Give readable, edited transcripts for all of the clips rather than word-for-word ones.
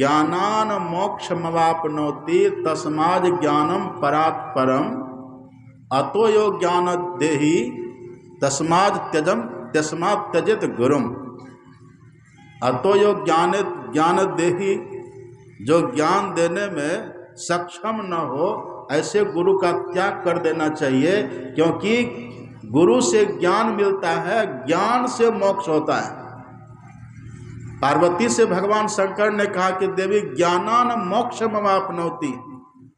ज्ञानान मोक्षमवाप्नोति तस्माद् ज्ञानम परात् परम अतो यो ज्ञान देहि तस्मात् त्यजेत गुरुम। अतो यो ज्ञान देहि, जो ज्ञान देने में सक्षम न हो ऐसे गुरु का त्याग कर देना चाहिए, क्योंकि गुरु से ज्ञान मिलता है, ज्ञान से मोक्ष होता है। पार्वती से भगवान शंकर ने कहा कि देवी ज्ञानान मोक्षमवाप्नोति,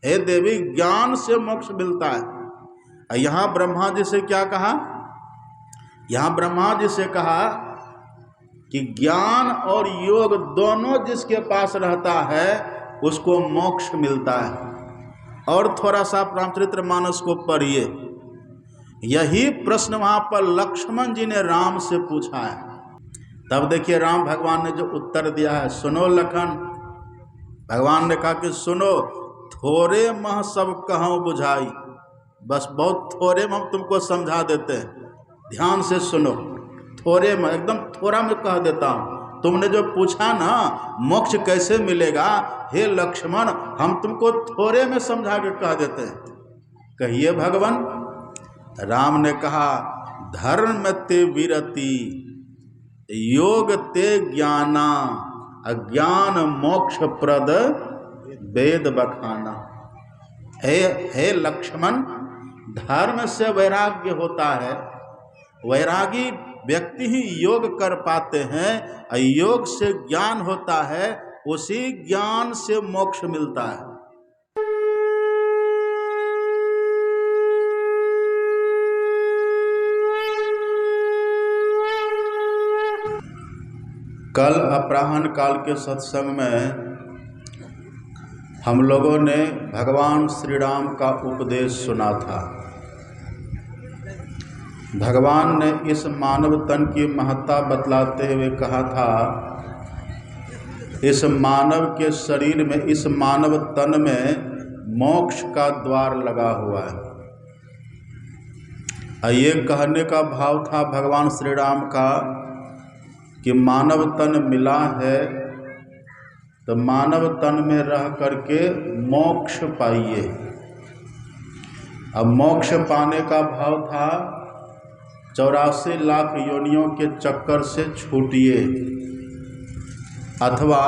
हे देवी ज्ञान से मोक्ष मिलता है। यहाँ ब्रह्मा जी से क्या कहा? यहाँ ब्रह्मा जी से कहा कि ज्ञान और योग दोनों जिसके पास रहता है उसको मोक्ष मिलता है। और थोड़ा सा रामचरितमानस को पढ़िए, यही प्रश्न वहाँ पर लक्ष्मण जी ने राम से पूछा है। तब देखिए राम भगवान ने जो उत्तर दिया है, सुनो लखन। भगवान ने कहा कि सुनो, थोड़े मह सब कहूँ बुझाई, बस बहुत थोड़े में हम तुमको समझा देते हैं, ध्यान से सुनो। थोड़े में, एकदम थोड़ा में कह देता हूँ। तुमने जो पूछा ना मोक्ष कैसे मिलेगा, हे लक्ष्मण हम तुमको थोड़े में समझा के कह देते हैं, कहिए भगवान। राम ने कहा धर्म ते विरति योग ते ज्ञाना अज्ञान मोक्ष प्रद वेद बखाना। हे लक्ष्मण, धर्म से वैराग्य होता है, वैरागी व्यक्ति ही योग कर पाते हैं, योग से ज्ञान होता है, उसी ज्ञान से मोक्ष मिलता है। कल अपराह्न काल के सत्संग में हम लोगों ने भगवान श्री राम का उपदेश सुना था। भगवान ने इस मानव तन की महत्ता बतलाते हुए कहा था, इस मानव के शरीर में, इस मानव तन में मोक्ष का द्वार लगा हुआ है। ये कहने का भाव था भगवान श्री राम का कि मानव तन मिला है तो मानव तन में रह करके मोक्ष पाइए। अब मोक्ष पाने का भाव था 84 लाख योनियों के चक्कर से छूटिए, अथवा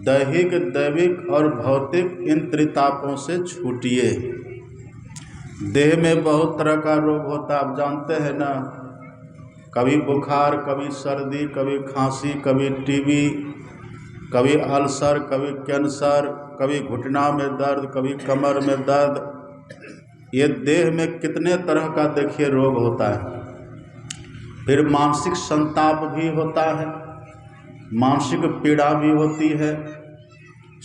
दैहिक, दैविक और भौतिक इन त्रितापों से छूटिए। देह में बहुत तरह का रोग होता है, आप जानते हैं ना, कभी बुखार, कभी सर्दी, कभी खांसी, कभी टीबी, कभी अल्सर, कभी कैंसर, कभी घुटना में दर्द, कभी कमर में दर्द। ये देह में कितने तरह का देखिए रोग होता है। फिर मानसिक संताप भी होता है, मानसिक पीड़ा भी होती है,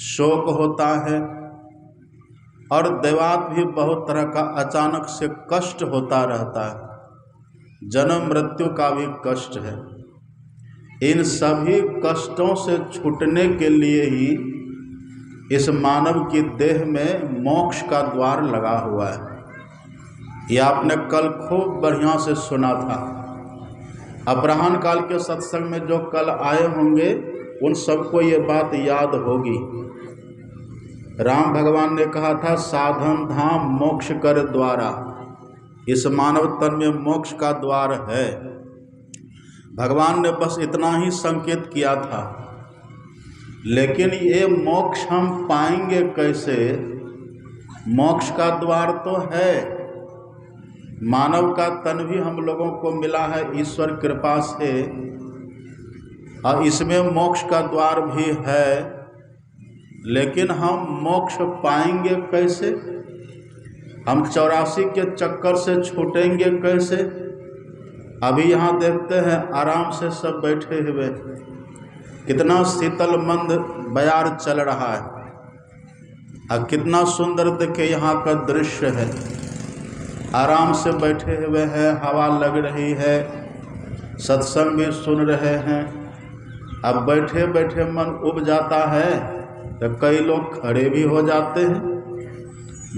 शोक होता है, और दैवात भी बहुत तरह का अचानक से कष्ट होता रहता है। जन्म मृत्यु का भी कष्ट है। इन सभी कष्टों से छूटने के लिए ही इस मानव की देह में मोक्ष का द्वार लगा हुआ है। ये आपने कल खूब बढ़िया से सुना था। अपराह्न काल के सत्संग में जो कल आए होंगे उन सबको ये बात याद होगी। राम भगवान ने कहा था साधन धाम मोक्ष कर द्वारा, इस मानव तन में मोक्ष का द्वार है। भगवान ने बस इतना ही संकेत किया था, लेकिन ये मोक्ष हम पाएंगे कैसे? मोक्ष का द्वार तो है, मानव का तन भी हम लोगों को मिला है ईश्वर कृपा से, और इसमें मोक्ष का द्वार भी है, लेकिन हम मोक्ष पाएंगे कैसे? हम 84 के चक्कर से छूटेंगे कैसे? अभी यहाँ देखते हैं आराम से सब बैठे हुए, कितना शीतल मंद बयार चल रहा है, और कितना सुंदर देखे यहाँ का दृश्य है। आराम से बैठे हुए हैं, हवा लग रही है, सत्संग भी सुन रहे हैं। अब बैठे बैठे मन उब जाता है तो कई लोग खड़े भी हो जाते हैं।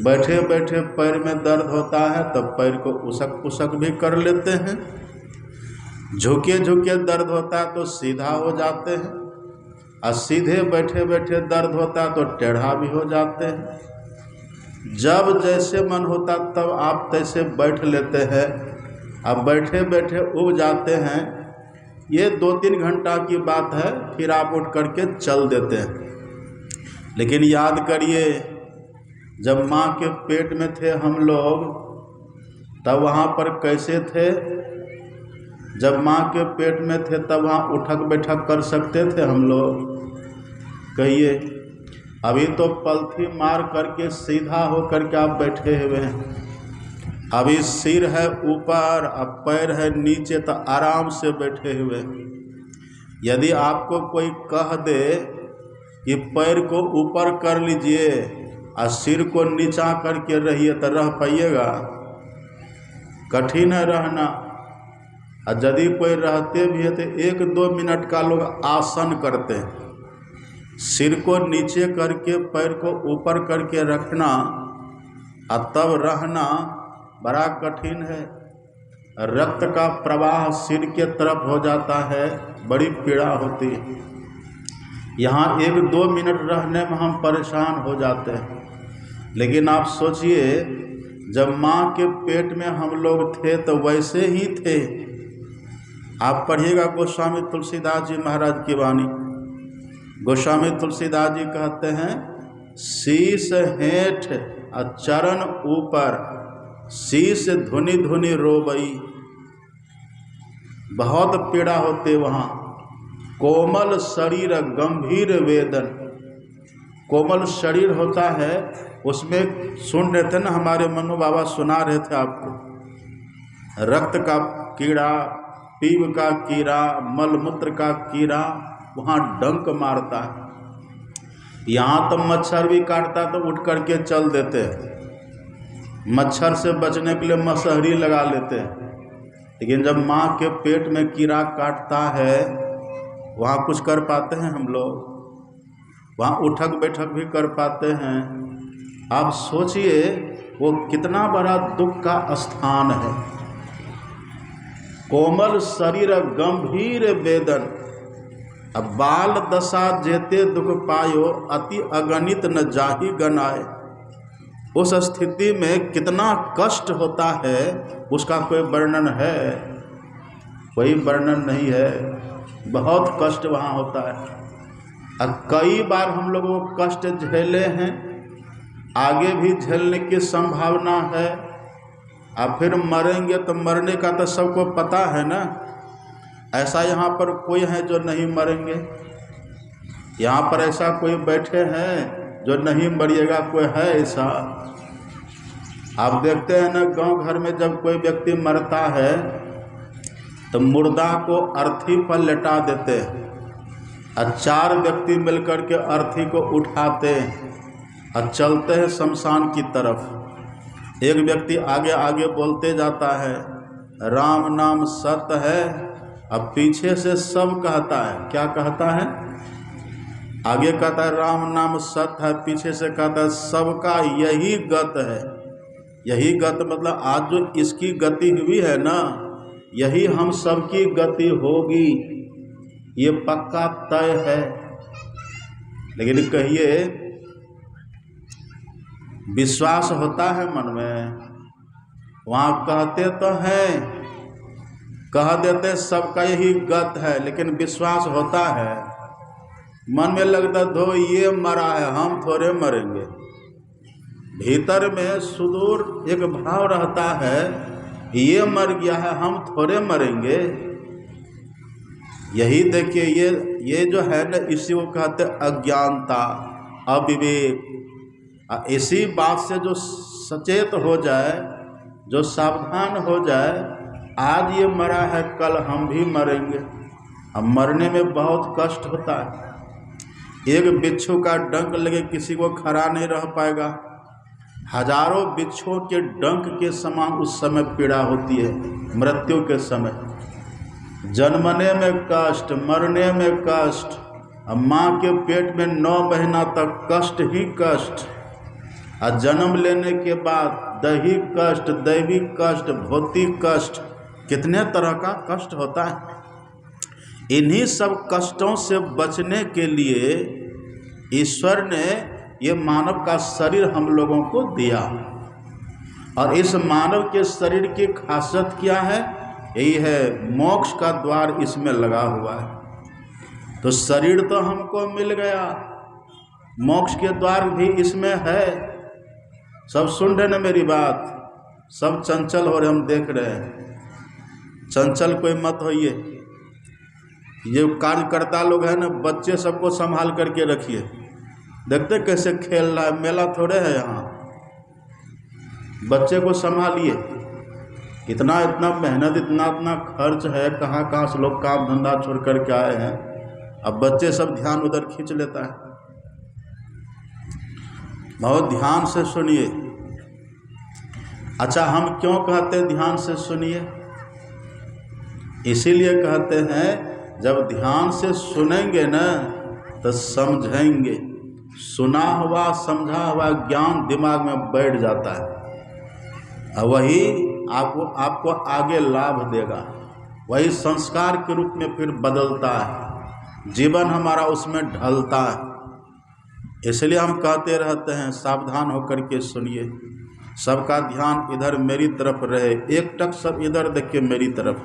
बैठे बैठे पैर में दर्द होता है तो पैर को उसक पुसक भी कर लेते हैं। झुके झुके दर्द होता है तो सीधा हो जाते हैं। और सीधे बैठे बैठे दर्द होता है तो टेढ़ा भी हो जाते हैं। जब जैसे मन होता तब आप तैसे बैठ लेते हैं, अब बैठे बैठे उब जाते हैं। ये 2-3 घंटा की बात है, फिर आप उठ करके चल देते हैं। लेकिन याद करिए, जब माँ के पेट में थे हम लोग तब वहाँ पर कैसे थे? जब माँ के पेट में थे तब वहाँ उठक बैठक कर सकते थे हम लोग? कहिए। अभी तो पलथी मार करके सीधा हो करके आप बैठे हुए हैं। अभी सिर है ऊपर, अब पैर है नीचे, तो आराम से बैठे हुए। यदि आपको कोई कह दे कि पैर को ऊपर कर लीजिए और सिर को नीचा करके रहिए, तो रह पाइएगा? कठिन है रहना। और यदि कोई रहते भी है तो 1-2 मिनट का लोग आसन करते हैं। सिर को नीचे करके पैर को ऊपर करके रखना और तब रहना बड़ा कठिन है। रक्त का प्रवाह सिर के तरफ हो जाता है, बड़ी पीड़ा होती है। यहाँ 1-2 मिनट रहने में हम परेशान हो जाते हैं। लेकिन आप सोचिए, जब माँ के पेट में हम लोग थे तो वैसे ही थे। आप पढ़िएगा गोस्वामी तुलसीदास जी महाराज की वाणी। गोस्वामी तुलसीदास जी कहते हैं, शीश हेठ और चरण ऊपर, शीश धुनि धुनि रोबई। बहुत पीड़ा होते वहाँ। कोमल शरीर गंभीर वेदन। कोमल शरीर होता है, उसमें सुन रहे थे ना, हमारे मनु बाबा सुना रहे थे आपको। रक्त का कीड़ा, पीव का कीड़ा, मलमूत्र का कीड़ा वहाँ डंक मारता है। यहाँ तो मच्छर भी काटता तो उठ करके चल देते हैं, मच्छर से बचने के लिए मसहरी लगा लेते हैं। लेकिन जब माँ के पेट में कीड़ा काटता है, वहाँ कुछ कर पाते हैं हम लोग? वहाँ उठक बैठक भी कर पाते हैं? आप सोचिए, वो कितना बड़ा दुख का स्थान है। कोमल शरीर गंभीर वेदन, अब बाल दशा जेते दुख पायो, अति अगणित न जाहि गनाए। उस स्थिति में कितना कष्ट होता है, उसका कोई वर्णन है? कोई वर्णन नहीं है। बहुत कष्ट वहाँ होता है। और कई बार हम लोग वो कष्ट झेले हैं, आगे भी झेलने की संभावना है। और फिर मरेंगे तो मरने का तो सबको पता है ना। ऐसा यहाँ पर कोई है जो नहीं मरेंगे? यहाँ पर ऐसा कोई बैठे हैं जो नहीं मरिएगा? कोई है ऐसा? आप देखते हैं ना, गांव घर में जब कोई व्यक्ति मरता है तो मुर्दा को अर्थी पर लेटा देते हैं और 4 व्यक्ति मिलकर के अर्थी को उठाते हैं और चलते हैं शमशान की तरफ। एक व्यक्ति आगे आगे बोलते जाता है, राम नाम सत्य है। अब पीछे से सब कहता है, क्या कहता है? आगे कहता है राम नाम सत्य है, पीछे से कहता है सबका यही गत है। यही गत मतलब आज जो इसकी गति हुई है ना, यही हम सबकी गति होगी, ये पक्का तय है। लेकिन कहिए, विश्वास होता है मन में? वहाँ कहते तो हैं, कह देते सबका यही गत है, लेकिन विश्वास होता है? मन में लगता धो ये मरा है, हम थोड़े मरेंगे। भीतर में सुदूर एक भाव रहता है, ये मर गया है, हम थोड़े मरेंगे। यही देखिए, ये जो है ना, इसी को कहते अज्ञानता, अविवेक। इसी बात से जो सचेत हो जाए, जो सावधान हो जाए, आज ये मरा है कल हम भी मरेंगे। अब मरने में बहुत कष्ट होता है। एक बिच्छू का डंक लगे किसी को खड़ा नहीं रह पाएगा। हजारों बिच्छुओं के डंक के समान उस समय पीड़ा होती है, मृत्यु के समय। जन्मने में कष्ट, मरने में कष्ट। अब माँ के पेट में 9 महीना तक कष्ट ही कष्ट, और जन्म लेने के बाद दैहिक कष्ट, दैविक कष्ट, भौतिक कष्ट, कितने तरह का कष्ट होता है। इन्हीं सब कष्टों से बचने के लिए ईश्वर ने ये मानव का शरीर हम लोगों को दिया। और इस मानव के शरीर की खासियत क्या है? यही है, मोक्ष का द्वार इसमें लगा हुआ है। तो शरीर तो हमको मिल गया, मोक्ष के द्वार भी इसमें है। सब सुन रहे ना मेरी बात? सब चंचल हो रहे, हम देख रहे हैं। चंचल कोई मत होइए। ये कार्यकर्ता लोग हैं ना, बच्चे सबको संभाल करके रखिए। देखते कैसे खेल रहा है, मेला थोड़े है यहाँ। बच्चे को संभालिए। इतना इतना मेहनत, इतना इतना खर्च है, कहाँ कहाँ से लोग काम धंधा छोड़ करके आए हैं। अब बच्चे सब ध्यान उधर खींच लेता है। बहुत ध्यान से सुनिए। अच्छा, हम क्यों कहते हैं ध्यान से सुनिए? इसीलिए कहते हैं, जब ध्यान से सुनेंगे ना तो समझेंगे। सुना हुआ समझा हुआ ज्ञान दिमाग में बैठ जाता है, और वही आपको आगे लाभ देगा। वही संस्कार के रूप में फिर बदलता है, जीवन हमारा उसमें ढलता है। इसलिए हम कहते रहते हैं, सावधान होकर के सुनिए। सबका ध्यान इधर मेरी तरफ रहे, एक टक सब इधर देखिए मेरी तरफ।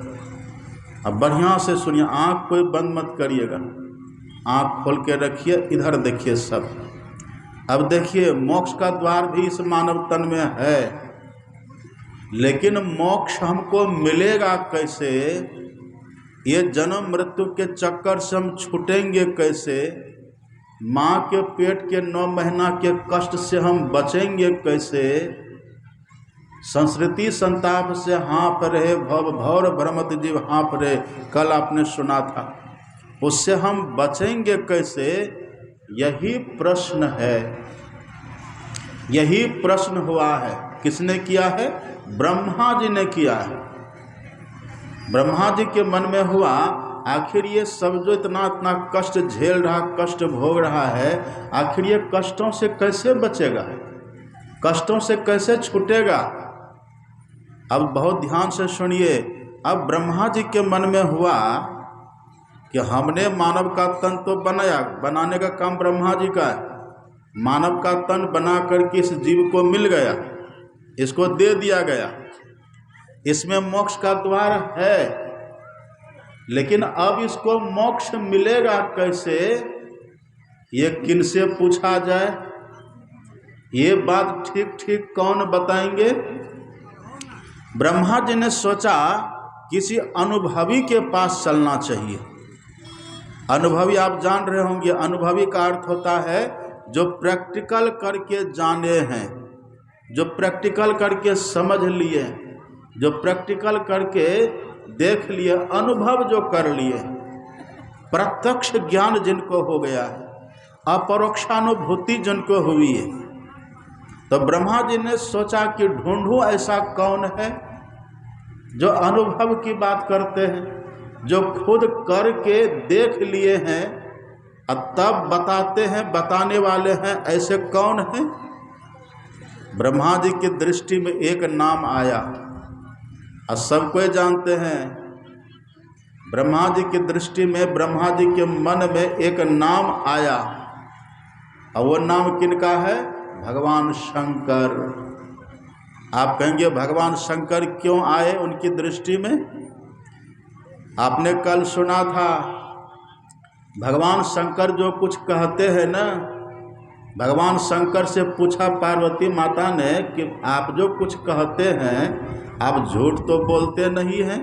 अब बढ़िया से सुनिए, आँख कोई बंद मत करिएगा, आँख खोल के रखिए, इधर देखिए सब। अब देखिए, मोक्ष का द्वार भी इस मानव तन में है, लेकिन मोक्ष हमको मिलेगा कैसे? ये जन्म मृत्यु के चक्कर से हम छूटेंगे कैसे? माँ के पेट के 9 महीना के कष्ट से हम बचेंगे कैसे? संस्कृति संताप से हाँप रहे, भव भौर भ्रमत जीव हाँप रहे, कल आपने सुना था। उससे हम बचेंगे कैसे? यही प्रश्न है, यही प्रश्न हुआ है। किसने किया है? ब्रह्मा जी ने किया है। ब्रह्मा जी के मन में हुआ, आखिर ये सब जो इतना इतना कष्ट झेल रहा, कष्ट भोग रहा है, आखिर ये कष्टों से कैसे बचेगा, कष्टों से कैसे छूटेगा? अब बहुत ध्यान से सुनिए। अब ब्रह्मा जी के मन में हुआ कि हमने मानव का तन तो बनाया, बनाने का काम ब्रह्मा जी का है। मानव का तन बना करके इस जीव को मिल गया, इसको दे दिया गया, इसमें मोक्ष का द्वार है। लेकिन अब इसको मोक्ष मिलेगा कैसे? ये किनसे पूछा जाए? ये बात ठीक ठीक कौन बताएंगे? ब्रह्मा जी ने सोचा, किसी अनुभवी के पास चलना चाहिए। अनुभवी आप जान रहे होंगे, अनुभवी का अर्थ होता है जो प्रैक्टिकल करके जाने हैं, जो प्रैक्टिकल करके समझ लिए, जो प्रैक्टिकल करके देख लिए, अनुभव जो कर लिए, प्रत्यक्ष ज्ञान जिनको हो गया है, अपरोक्षानुभूति जिनको हुई है। तो ब्रह्मा जी ने सोचा कि ढूंढूं ऐसा कौन है जो अनुभव की बात करते हैं, जो खुद करके देख लिए हैं और तब बताते हैं, बताने वाले हैं, ऐसे कौन हैं? ब्रह्मा जी की दृष्टि में एक नाम आया, और सब कोई जानते हैं। ब्रह्मा जी की दृष्टि में, ब्रह्मा जी के मन में एक नाम आया, और वो नाम किनका है? भगवान शंकर। आप कहेंगे भगवान शंकर क्यों आए उनकी दृष्टि में? आपने कल सुना था, भगवान शंकर जो कुछ कहते हैं ना, भगवान शंकर से पूछा पार्वती माता ने कि आप जो कुछ कहते हैं, आप झूठ तो बोलते नहीं हैं?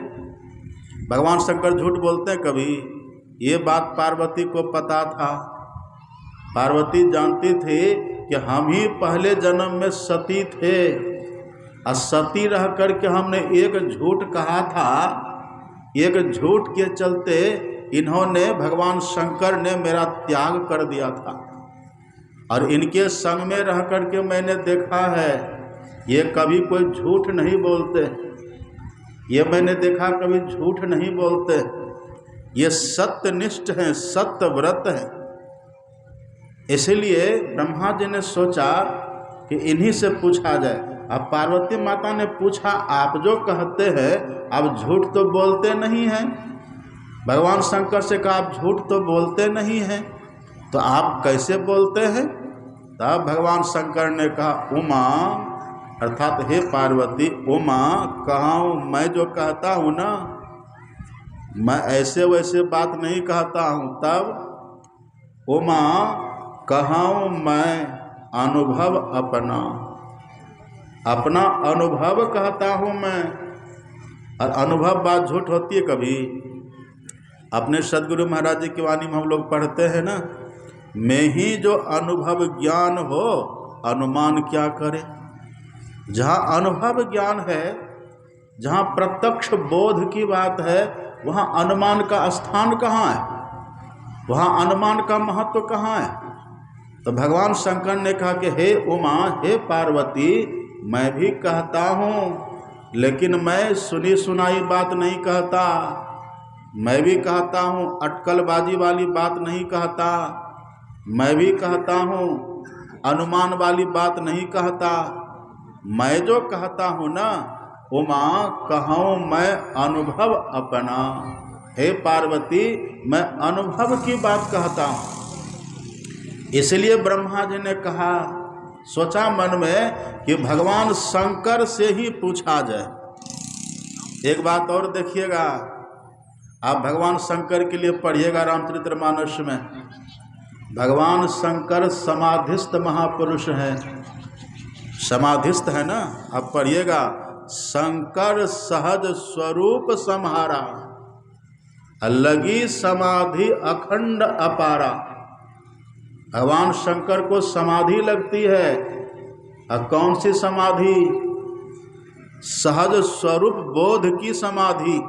भगवान शंकर झूठ बोलते हैं कभी? ये बात पार्वती को पता था। पार्वती जानती थी कि हम ही पहले जन्म में सती थे, और सती रह करके हमने एक झूठ कहा था। एक झूठ के चलते इन्होंने, भगवान शंकर ने मेरा त्याग कर दिया था, और इनके संग में रह करके मैंने देखा है ये कभी कोई झूठ नहीं बोलते। ये मैंने देखा कभी झूठ नहीं बोलते, ये सत्यनिष्ठ हैं, सत्यव्रत हैं। इसलिए ब्रह्मा जी ने सोचा कि इन्हीं से पूछा जाए। अब पार्वती माता ने पूछा, आप जो कहते हैं आप झूठ तो बोलते नहीं हैं? भगवान शंकर से कहा आप झूठ तो बोलते नहीं हैं, तो आप कैसे बोलते हैं? तब भगवान शंकर ने कहा उमा अर्थात हे पार्वती, उमा कहाँ हूँ मैं जो कहता हूँ ना, मैं ऐसे वैसे बात नहीं कहता हूँ। तब उमा कहाँ हूँ मैं अनुभव अपना, अपना अनुभव कहता हूँ मैं। और अनुभव बात झूठ होती है कभी? अपने सदगुरु महाराज जी की वाणी में हम लोग पढ़ते हैं ना, मैं ही जो अनुभव ज्ञान हो अनुमान क्या करे। जहाँ अनुभव ज्ञान है, जहाँ प्रत्यक्ष बोध की बात है, वहाँ अनुमान का स्थान कहाँ है? वहाँ अनुमान का महत्व कहाँ है? तो भगवान शंकर ने कहा कि हे उमा, हे पार्वती, मैं भी कहता हूँ, लेकिन मैं सुनी सुनाई बात नहीं कहता। मैं भी कहता हूँ अटकलबाजी वाली बात नहीं कहता। मैं भी कहता हूँ अनुमान वाली बात नहीं कहता। मैं जो कहता हूँ ना, उमा कहूँ मैं अनुभव अपना। हे पार्वती, मैं अनुभव की बात कहता हूँ। इसलिए ब्रह्मा जी ने कहा, सोचा मन में कि भगवान शंकर से ही पूछा जाए। एक बात और देखिएगा, आप भगवान शंकर के लिए पढ़िएगा रामचरितमानस में। भगवान शंकर समाधिस्थ महापुरुष हैं, समाधिस्थ है ना, आप पढ़िएगा। शंकर सहज स्वरूप सम्हारा, लगी समाधि अखंड अपारा। भगवान शंकर को समाधि लगती है। और कौन सी समाधि? सहज स्वरूप बोध की समाधि।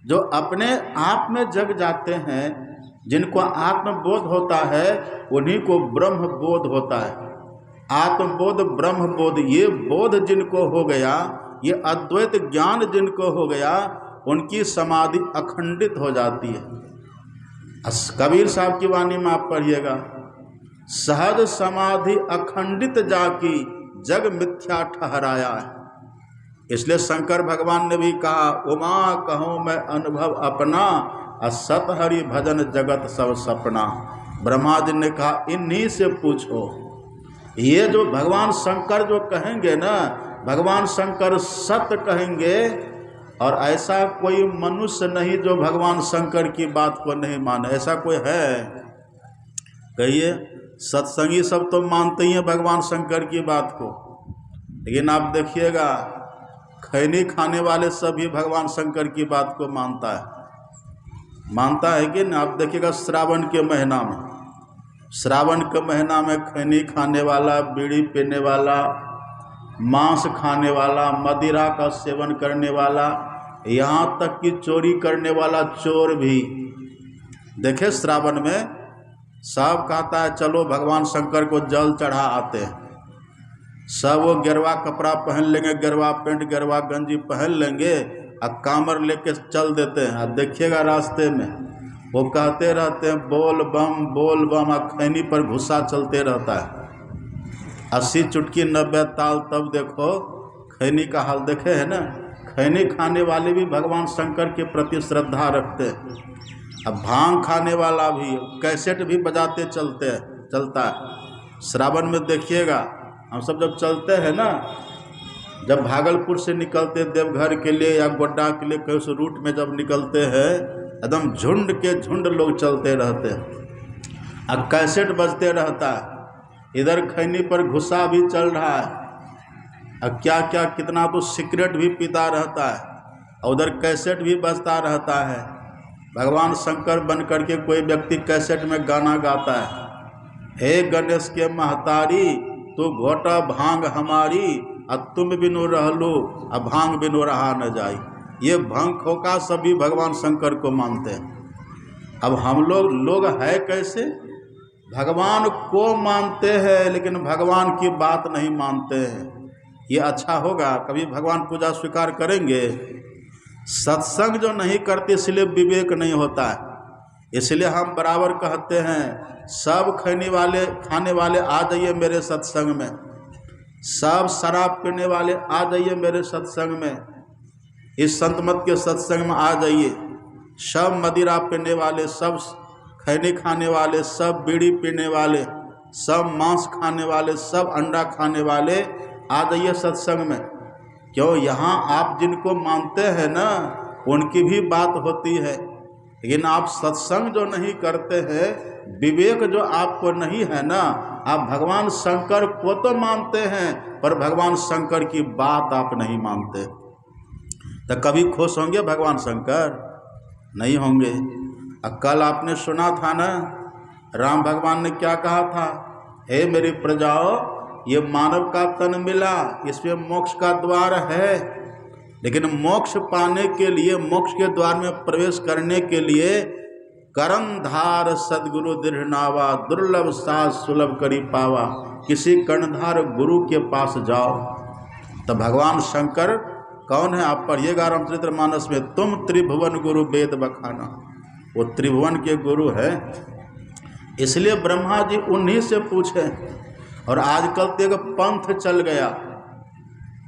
जो अपने आप में जग जाते हैं, जिनको आत्मबोध होता है, उन्हीं को ब्रह्म बोध होता है। आत्मबोध ब्रह्म बोध, ये बोध जिनको हो गया, ये अद्वैत ज्ञान जिनको हो गया, उनकी समाधि अखंडित हो जाती है। कबीर साहब की वाणी में आप पढ़िएगा, सहज समाधि अखंडित जाकी जग मिथ्या ठहराया है। इसलिए शंकर भगवान ने भी कहा, उमा कहूँ मैं अनुभव अपना, असत हरि भजन जगत सब सपना। ब्रह्मा जी ने कहा इन्हीं से पूछो। ये जो भगवान शंकर जो कहेंगे ना, भगवान शंकर सत्य कहेंगे। और ऐसा कोई मनुष्य नहीं जो भगवान शंकर की बात को नहीं माने। ऐसा कोई है? कहिए। सत्संगी सब तो मानते ही हैं भगवान शंकर की बात को, लेकिन आप देखिएगा खैनी खाने वाले सभी भगवान शंकर की बात को मानता है कि ना। आप देखिएगा श्रावण के महीना में, श्रावण के महीना में खैनी खाने वाला, बीड़ी पीने वाला, मांस खाने वाला, मदिरा का सेवन करने वाला, यहाँ तक कि चोरी करने वाला चोर भी देखे श्रावण में सब कहता है चलो भगवान शंकर को जल चढ़ा आते हैं। सब वो गेरवा कपड़ा पहन लेंगे, गेरवा पैंट गेरवा गंजी पहन लेंगे और कामर लेके चल देते हैं। अब देखिएगा रास्ते में वो कहते रहते हैं बोल बम, और खैनी पर घुसा चलते रहता है। 80 चुटकी 90 ताल, तब देखो खैनी का हाल देखे है ना। खैनी खाने वाले भी भगवान शंकर के प्रति श्रद्धा रखते हैं। अब भांग खाने वाला भी कैसेट भी बजाते चलता है। श्रावण में देखिएगा हम सब जब चलते हैं ना, जब भागलपुर से निकलते देवघर के लिए या गोड्डा के लिए कहीं से रूट में जब निकलते हैं, एकदम झुंड के झुंड लोग चलते रहते हैं और कैसेट बजते रहता है। इधर खैनी पर घुसा भी चल रहा है और क्या क्या कितना तो सिगरेट भी पीता रहता है और उधर कैसेट भी बजता रहता है। भगवान शंकर बन करके कोई व्यक्ति कैसेट में गाना गाता है, हे गणेश के महतारी तू घोटा भांग हमारी, अब तुम बिनु रहलो अब भांग बिनु रहा न जाई। ये भांग खोका सभी भगवान शंकर को मानते हैं। अब हम लोग है कैसे? भगवान को मानते हैं लेकिन भगवान की बात नहीं मानते हैं। ये अच्छा होगा? कभी भगवान पूजा स्वीकार करेंगे? सत्संग जो नहीं करते इसलिए विवेक नहीं होता है। इसलिए हम बराबर कहते हैं सब खैनी वाले खाने वाले आ जाइए मेरे सत्संग में, सब शराब पीने वाले आ जाइए मेरे सत्संग में, इस संत मत के सत्संग में आ जाइए। सब मदिरा पीने वाले, सब खैनी खाने वाले, सब बीड़ी पीने वाले, सब मांस खाने वाले, सब अंडा खाने वाले आ जाइए सत्संग में। क्यों? यहाँ आप जिनको मानते हैं ना उनकी भी बात होती है, लेकिन आप सत्संग जो नहीं करते हैं, विवेक जो आपको नहीं है ना, आप भगवान शंकर को तो मानते हैं पर भगवान शंकर की बात आप नहीं मानते। तो कभी खुश होंगे भगवान शंकर? नहीं होंगे। कल आपने सुना था ना, राम भगवान ने क्या कहा था? हे मेरी प्रजाओं, ये मानव का तन मिला, इसमें मोक्ष का द्वार है, लेकिन मोक्ष पाने के लिए, मोक्ष के द्वार में प्रवेश करने के लिए कर्णधार सदगुरु दृढ़नावा, दुर्लभ साध सुलभ करी पावा। किसी कर्णधार गुरु के पास जाओ। तो भगवान शंकर कौन है? आप पढ़िएगा रामचरितमानस में, तुम त्रिभुवन गुरु वेद बखाना। वो त्रिभुवन के गुरु है, इसलिए ब्रह्मा जी उन्हीं से पूछे। और आजकल तो एक पंथ चल गया,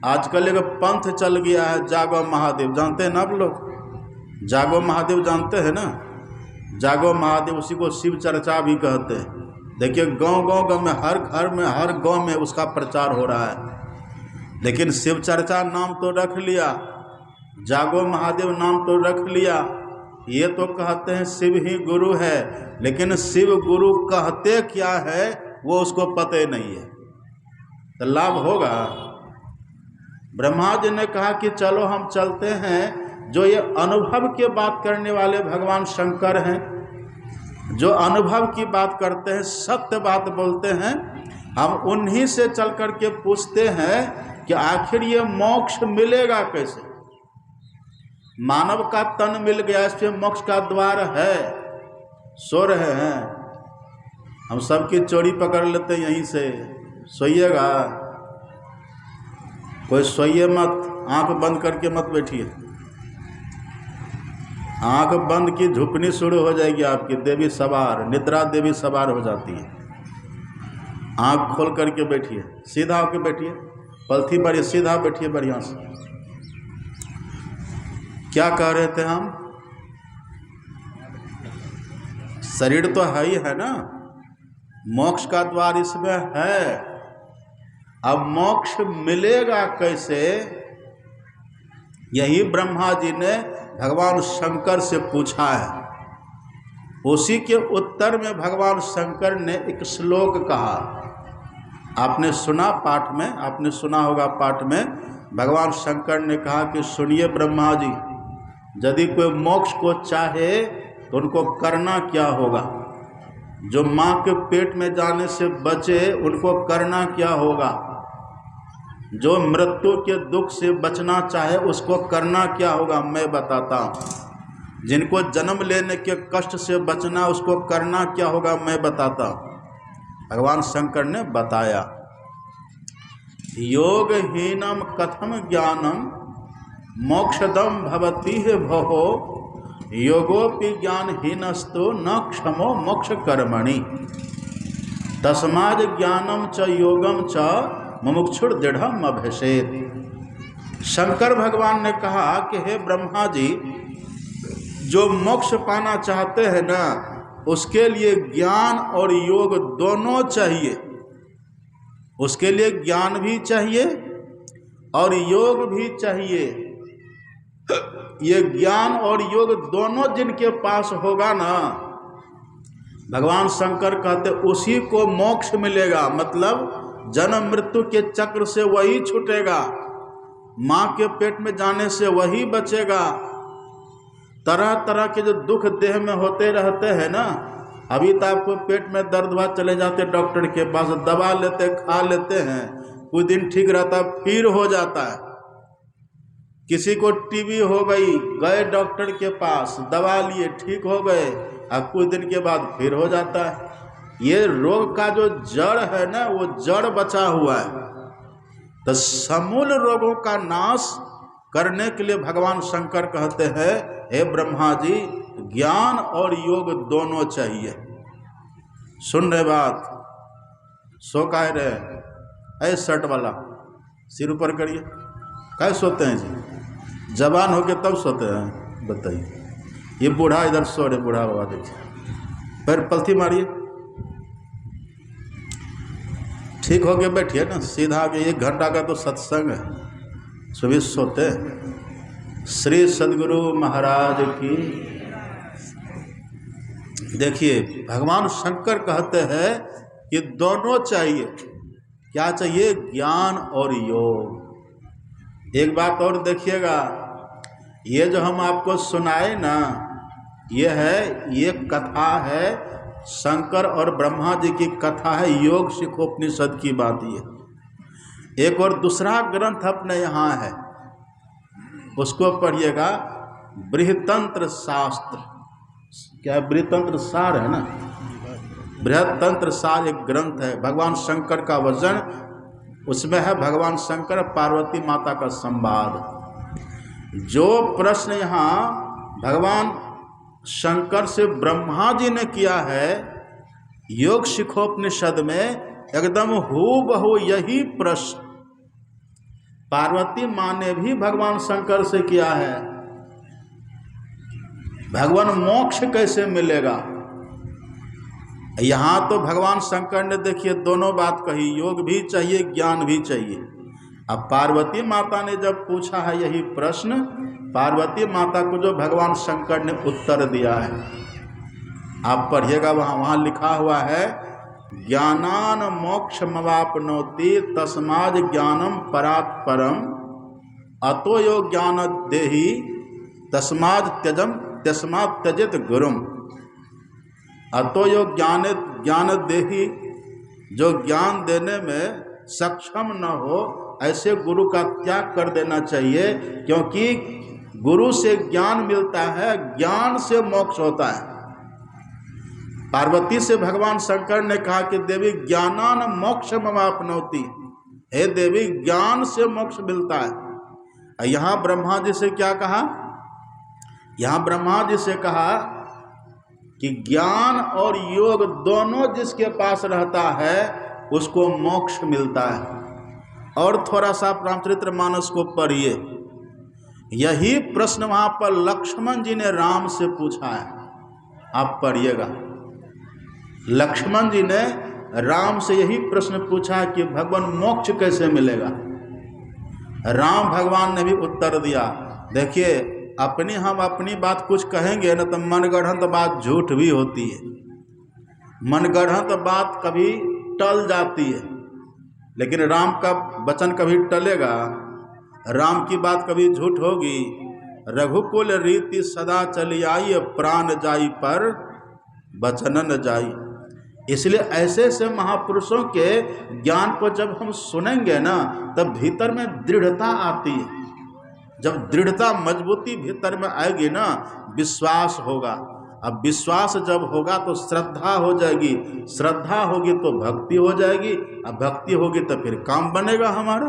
आजकल एक पंथ चल गया है, जागो महादेव। जानते हैं ना आप लोग? जागो महादेव जानते हैं ना? जागो महादेव, उसी को शिव चर्चा भी कहते हैं। देखिए गांव में, हर घर में, हर गांव में उसका प्रचार हो रहा है। लेकिन शिव चर्चा नाम तो रख लिया, जागो महादेव नाम तो रख लिया, ये तो कहते हैं शिव ही गुरु है, लेकिन शिव गुरु कहते क्या है वो उसको पता ही नहीं है। तो लाभ होगा? ब्रह्मा जी ने कहा कि चलो हम चलते हैं, जो ये अनुभव की बात करने वाले भगवान शंकर हैं, जो अनुभव की बात करते हैं, सत्य बात बोलते हैं, हम उन्हीं से चल कर के पूछते हैं कि आखिर ये मोक्ष मिलेगा कैसे? मानव का तन मिल गया, इस पे मोक्ष का द्वार है। सो रहे हैं हम, सबकी चोरी पकड़ लेते हैं यहीं से। सोइएगा, कोई सोइए मत, आंख बंद करके मत बैठिए। आंख बंद की झुकनी शुरू हो जाएगी आपकी, देवी सवार, निद्रा देवी सवार हो जाती है। आंख खोल करके बैठिए, सीधा होकर बैठिए, पलथी बढ़िए, सीधा बैठिए बढ़िया से। क्या कह रहे थे हम? शरीर तो है ही है ना, मोक्ष का द्वार इसमें है। अब मोक्ष मिलेगा कैसे? यही ब्रह्मा जी ने भगवान शंकर से पूछा है। उसी के उत्तर में भगवान शंकर ने एक श्लोक कहा। आपने सुना पाठ में, आपने सुना होगा पाठ में, भगवान शंकर ने कहा कि सुनिए ब्रह्मा जी, यदि कोई मोक्ष को चाहे तो उनको करना क्या होगा? जो माँ के पेट में जाने से बचे उनको करना क्या होगा? जो मृत्यु के दुख से बचना चाहे उसको करना क्या होगा? मैं बताता हूँ। जिनको जन्म लेने के कष्ट से बचना उसको करना क्या होगा? मैं बताता हूँ। भगवान शंकर ने बताया, योगहीनम कथम ज्ञानम मोक्षदम भवति है भो, योगोपि ज्ञानहीनस्तु न क्षमो मोक्ष कर्मणि, तस्माद् ज्ञानम च योगम च मुमुक्षुर दृढ़म अभ्यसेत। शंकर भगवान ने कहा कि हे ब्रह्मा जी, जो मोक्ष पाना चाहते हैं ना, उसके लिए ज्ञान और योग दोनों चाहिए। उसके लिए ज्ञान भी चाहिए और योग भी चाहिए। ये ज्ञान और योग दोनों जिनके पास होगा ना, भगवान शंकर कहते उसी को मोक्ष मिलेगा। मतलब जन्म मृत्यु के चक्र से वही छूटेगा, माँ के पेट में जाने से वही बचेगा। तरह तरह के जो दुख देह में होते रहते हैं ना, अभी तो आपको पेट में दर्द हुआ, चले जाते डॉक्टर के पास, दवा लेते, खा लेते हैं, कुछ दिन ठीक रहता, फिर हो जाता है। किसी को टीबी हो गई, गए डॉक्टर के पास, दवा लिए, ठीक हो गए, अब कुछ दिन के बाद फिर हो जाता है। ये रोग का जो जड़ है ना, वो जड़ बचा हुआ है। तो समूल रोगों का नाश करने के लिए भगवान शंकर कहते हैं, हे ब्रह्मा जी, ज्ञान और योग दोनों चाहिए। सुन रहे बात? सो कह रहे? ऐ शर्ट वाला सिर ऊपर करिए। कैसे सोते हैं जी? जवान होके तब सोते हैं? बताइए। ये बूढ़ा इधर सो रहे, बूढ़ा बाबा देखिए, पैर पलथी मारिए, ठीक हो गया, बैठिए ना सीधा आगे। 1 घंटा का तो सत्संग है, सुबह सोते। श्री सद्गुरु महाराज की। देखिए भगवान शंकर कहते हैं कि दोनों चाहिए। क्या चाहिए? ज्ञान और योग। एक बात और देखिएगा, ये जो हम आपको सुनाए ना, ये कथा है, शंकर और ब्रह्मा जी की कथा है, योग शिखोपनिषद की बात। ये एक और दूसरा ग्रंथ अपने यहाँ है, उसको पढ़िएगा, बृहतंत्र शास्त्र। क्या बृहतंत्र सार है ना, बृहतंत्र सार एक ग्रंथ है, भगवान शंकर का वचन उसमें है, भगवान शंकर पार्वती माता का संवाद। जो प्रश्न यहाँ भगवान शंकर से ब्रह्मा जी ने किया है योग शिखोपनिषद में, एकदम हूबहू यही प्रश्न पार्वती माँ ने भी भगवान शंकर से किया है। भगवान मोक्ष कैसे मिलेगा? यहाँ तो भगवान शंकर ने देखिए दोनों बात कही, योग भी चाहिए, ज्ञान भी चाहिए। अब पार्वती माता ने जब पूछा है यही प्रश्न, पार्वती माता को जो भगवान शंकर ने उत्तर दिया है, आप पढ़िएगा, वहाँ लिखा हुआ है, ज्ञानान मोक्षमवाप्नोति तस्माद् ज्ञानम परात् परम अतो यो ज्ञान देहि तस्मात् त्यजेत गुरुम। अतो यो ज्ञान देहि, जो ज्ञान देने में सक्षम न हो ऐसे गुरु का त्याग कर देना चाहिए, क्योंकि गुरु से ज्ञान मिलता है, ज्ञान से मोक्ष होता है। पार्वती से भगवान शंकर ने कहा कि देवी ज्ञानान मोक्षमवाप्नोति, हे देवी ज्ञान से मोक्ष मिलता है। यहाँ ब्रह्मा जी से क्या कहा? यहाँ ब्रह्मा जी से कहा कि ज्ञान और योग दोनों जिसके पास रहता है उसको मोक्ष मिलता है। और थोड़ा सा रामचरितमानस को पढ़िए, यही प्रश्न वहाँ पर लक्ष्मण जी ने राम से पूछा है, आप पढ़िएगा। लक्ष्मण जी ने राम से यही प्रश्न पूछा कि भगवान मोक्ष कैसे मिलेगा। राम भगवान ने भी उत्तर दिया। देखिए हम अपनी बात कुछ कहेंगे ना तो मनगढ़ंत बात झूठ भी होती है, मनगढ़ंत बात कभी टल जाती है, लेकिन राम का वचन कभी टलेगा? राम की बात कभी झूठ होगी? रघुकुल रीति सदा चली आई, प्राण जाई पर वचन न जाई। इसलिए ऐसे ऐसे महापुरुषों के ज्ञान को जब हम सुनेंगे ना, तब भीतर में दृढ़ता आती है। जब दृढ़ता मजबूती भीतर में आएगी ना, विश्वास होगा। अब विश्वास जब होगा तो श्रद्धा हो जाएगी, श्रद्धा होगी तो भक्ति हो जाएगी, अब भक्ति होगी तो फिर काम बनेगा हमारा।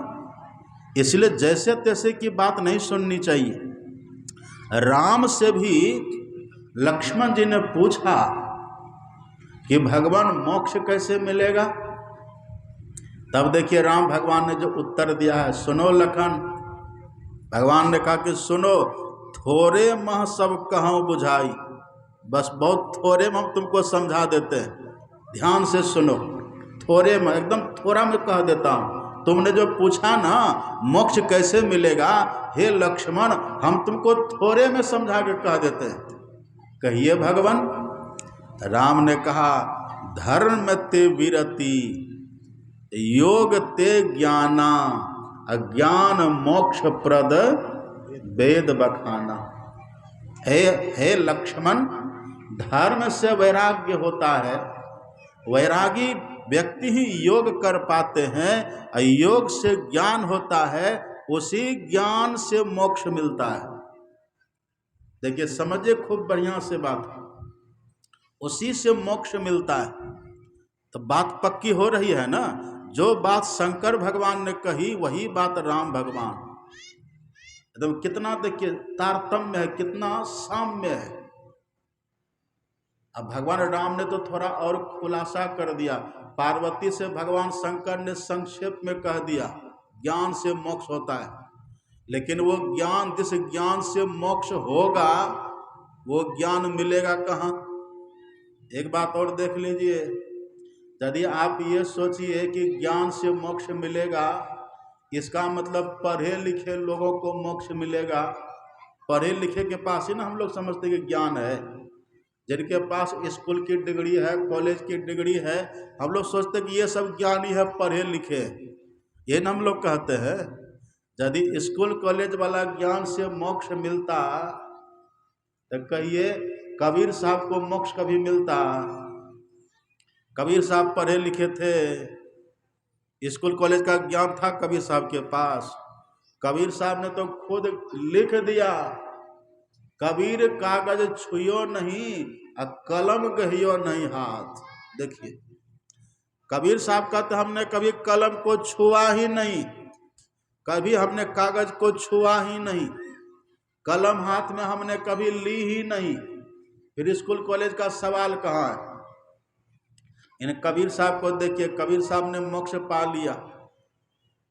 इसलिए जैसे तैसे की बात नहीं सुननी चाहिए। राम से भी लक्ष्मण जी ने पूछा कि भगवान मोक्ष कैसे मिलेगा। तब देखिए राम भगवान ने जो उत्तर दिया है, सुनो लखन। भगवान ने कहा कि सुनो, थोड़े मह सब कहूँ बुझाई, बस बहुत थोड़े में हम तुमको समझा देते हैं, ध्यान से सुनो। थोड़े में, एकदम थोड़ा में कह देता हूँ। तुमने जो पूछा ना मोक्ष कैसे मिलेगा, हे लक्ष्मण, हम तुमको थोड़े में समझा के कह देते हैं। कहिए भगवान। राम ने कहा, धर्म ते विरति योग ते ज्ञाना, अज्ञान मोक्ष प्रद वेद बखाना। हे लक्ष्मण, धर्म से वैराग्य होता है, वैरागी व्यक्ति ही योग कर पाते हैं, योग से ज्ञान होता है, उसी ज्ञान से मोक्ष मिलता है। देखिए समझिए खूब बढ़िया से बात, उसी से मोक्ष मिलता है। तो बात पक्की हो रही है ना। जो बात शंकर भगवान ने कही वही बात राम भगवान, एकदम कितना देखिए तारतम्य है, कितना साम्य है। अब भगवान राम ने तो थोड़ा और खुलासा कर दिया। पार्वती से भगवान शंकर ने संक्षेप में कह दिया ज्ञान से मोक्ष होता है, लेकिन वो ज्ञान, जिस ज्ञान से मोक्ष होगा वो ज्ञान मिलेगा कहाँ? एक बात और देख लीजिए, यदि आप ये सोचिए कि ज्ञान से मोक्ष मिलेगा, इसका मतलब पढ़े लिखे लोगों को मोक्ष मिलेगा। पढ़े लिखे के पास ही ना हम लोग समझते कि ज्ञान है। जिनके पास स्कूल की डिग्री है, कॉलेज की डिग्री है, हम लोग सोचते कि ये सब ज्ञानी है, पढ़े लिखे। ये ना हम लोग कहते हैं। यदि स्कूल कॉलेज वाला ज्ञान से मोक्ष मिलता तो कहिए कबीर साहब को मोक्ष कभी मिलता? कबीर साहब पढ़े लिखे थे, स्कूल कॉलेज का ज्ञान था कबीर साहब के पास। कबीर साहब ने तो खुद लिख दिया, कबीर कागज छुयो नहीं और कलम गहियो नहीं हाथ। देखिए कबीर साहब का तो हमने कभी कलम को छुआ ही नहीं, कभी हमने कागज को छुआ ही नहीं, कलम हाथ में हमने कभी ली ही नहीं, फिर स्कूल कॉलेज का सवाल कहाँ है? इन कबीर साहब को देखिए, कबीर साहब ने मोक्ष पा लिया।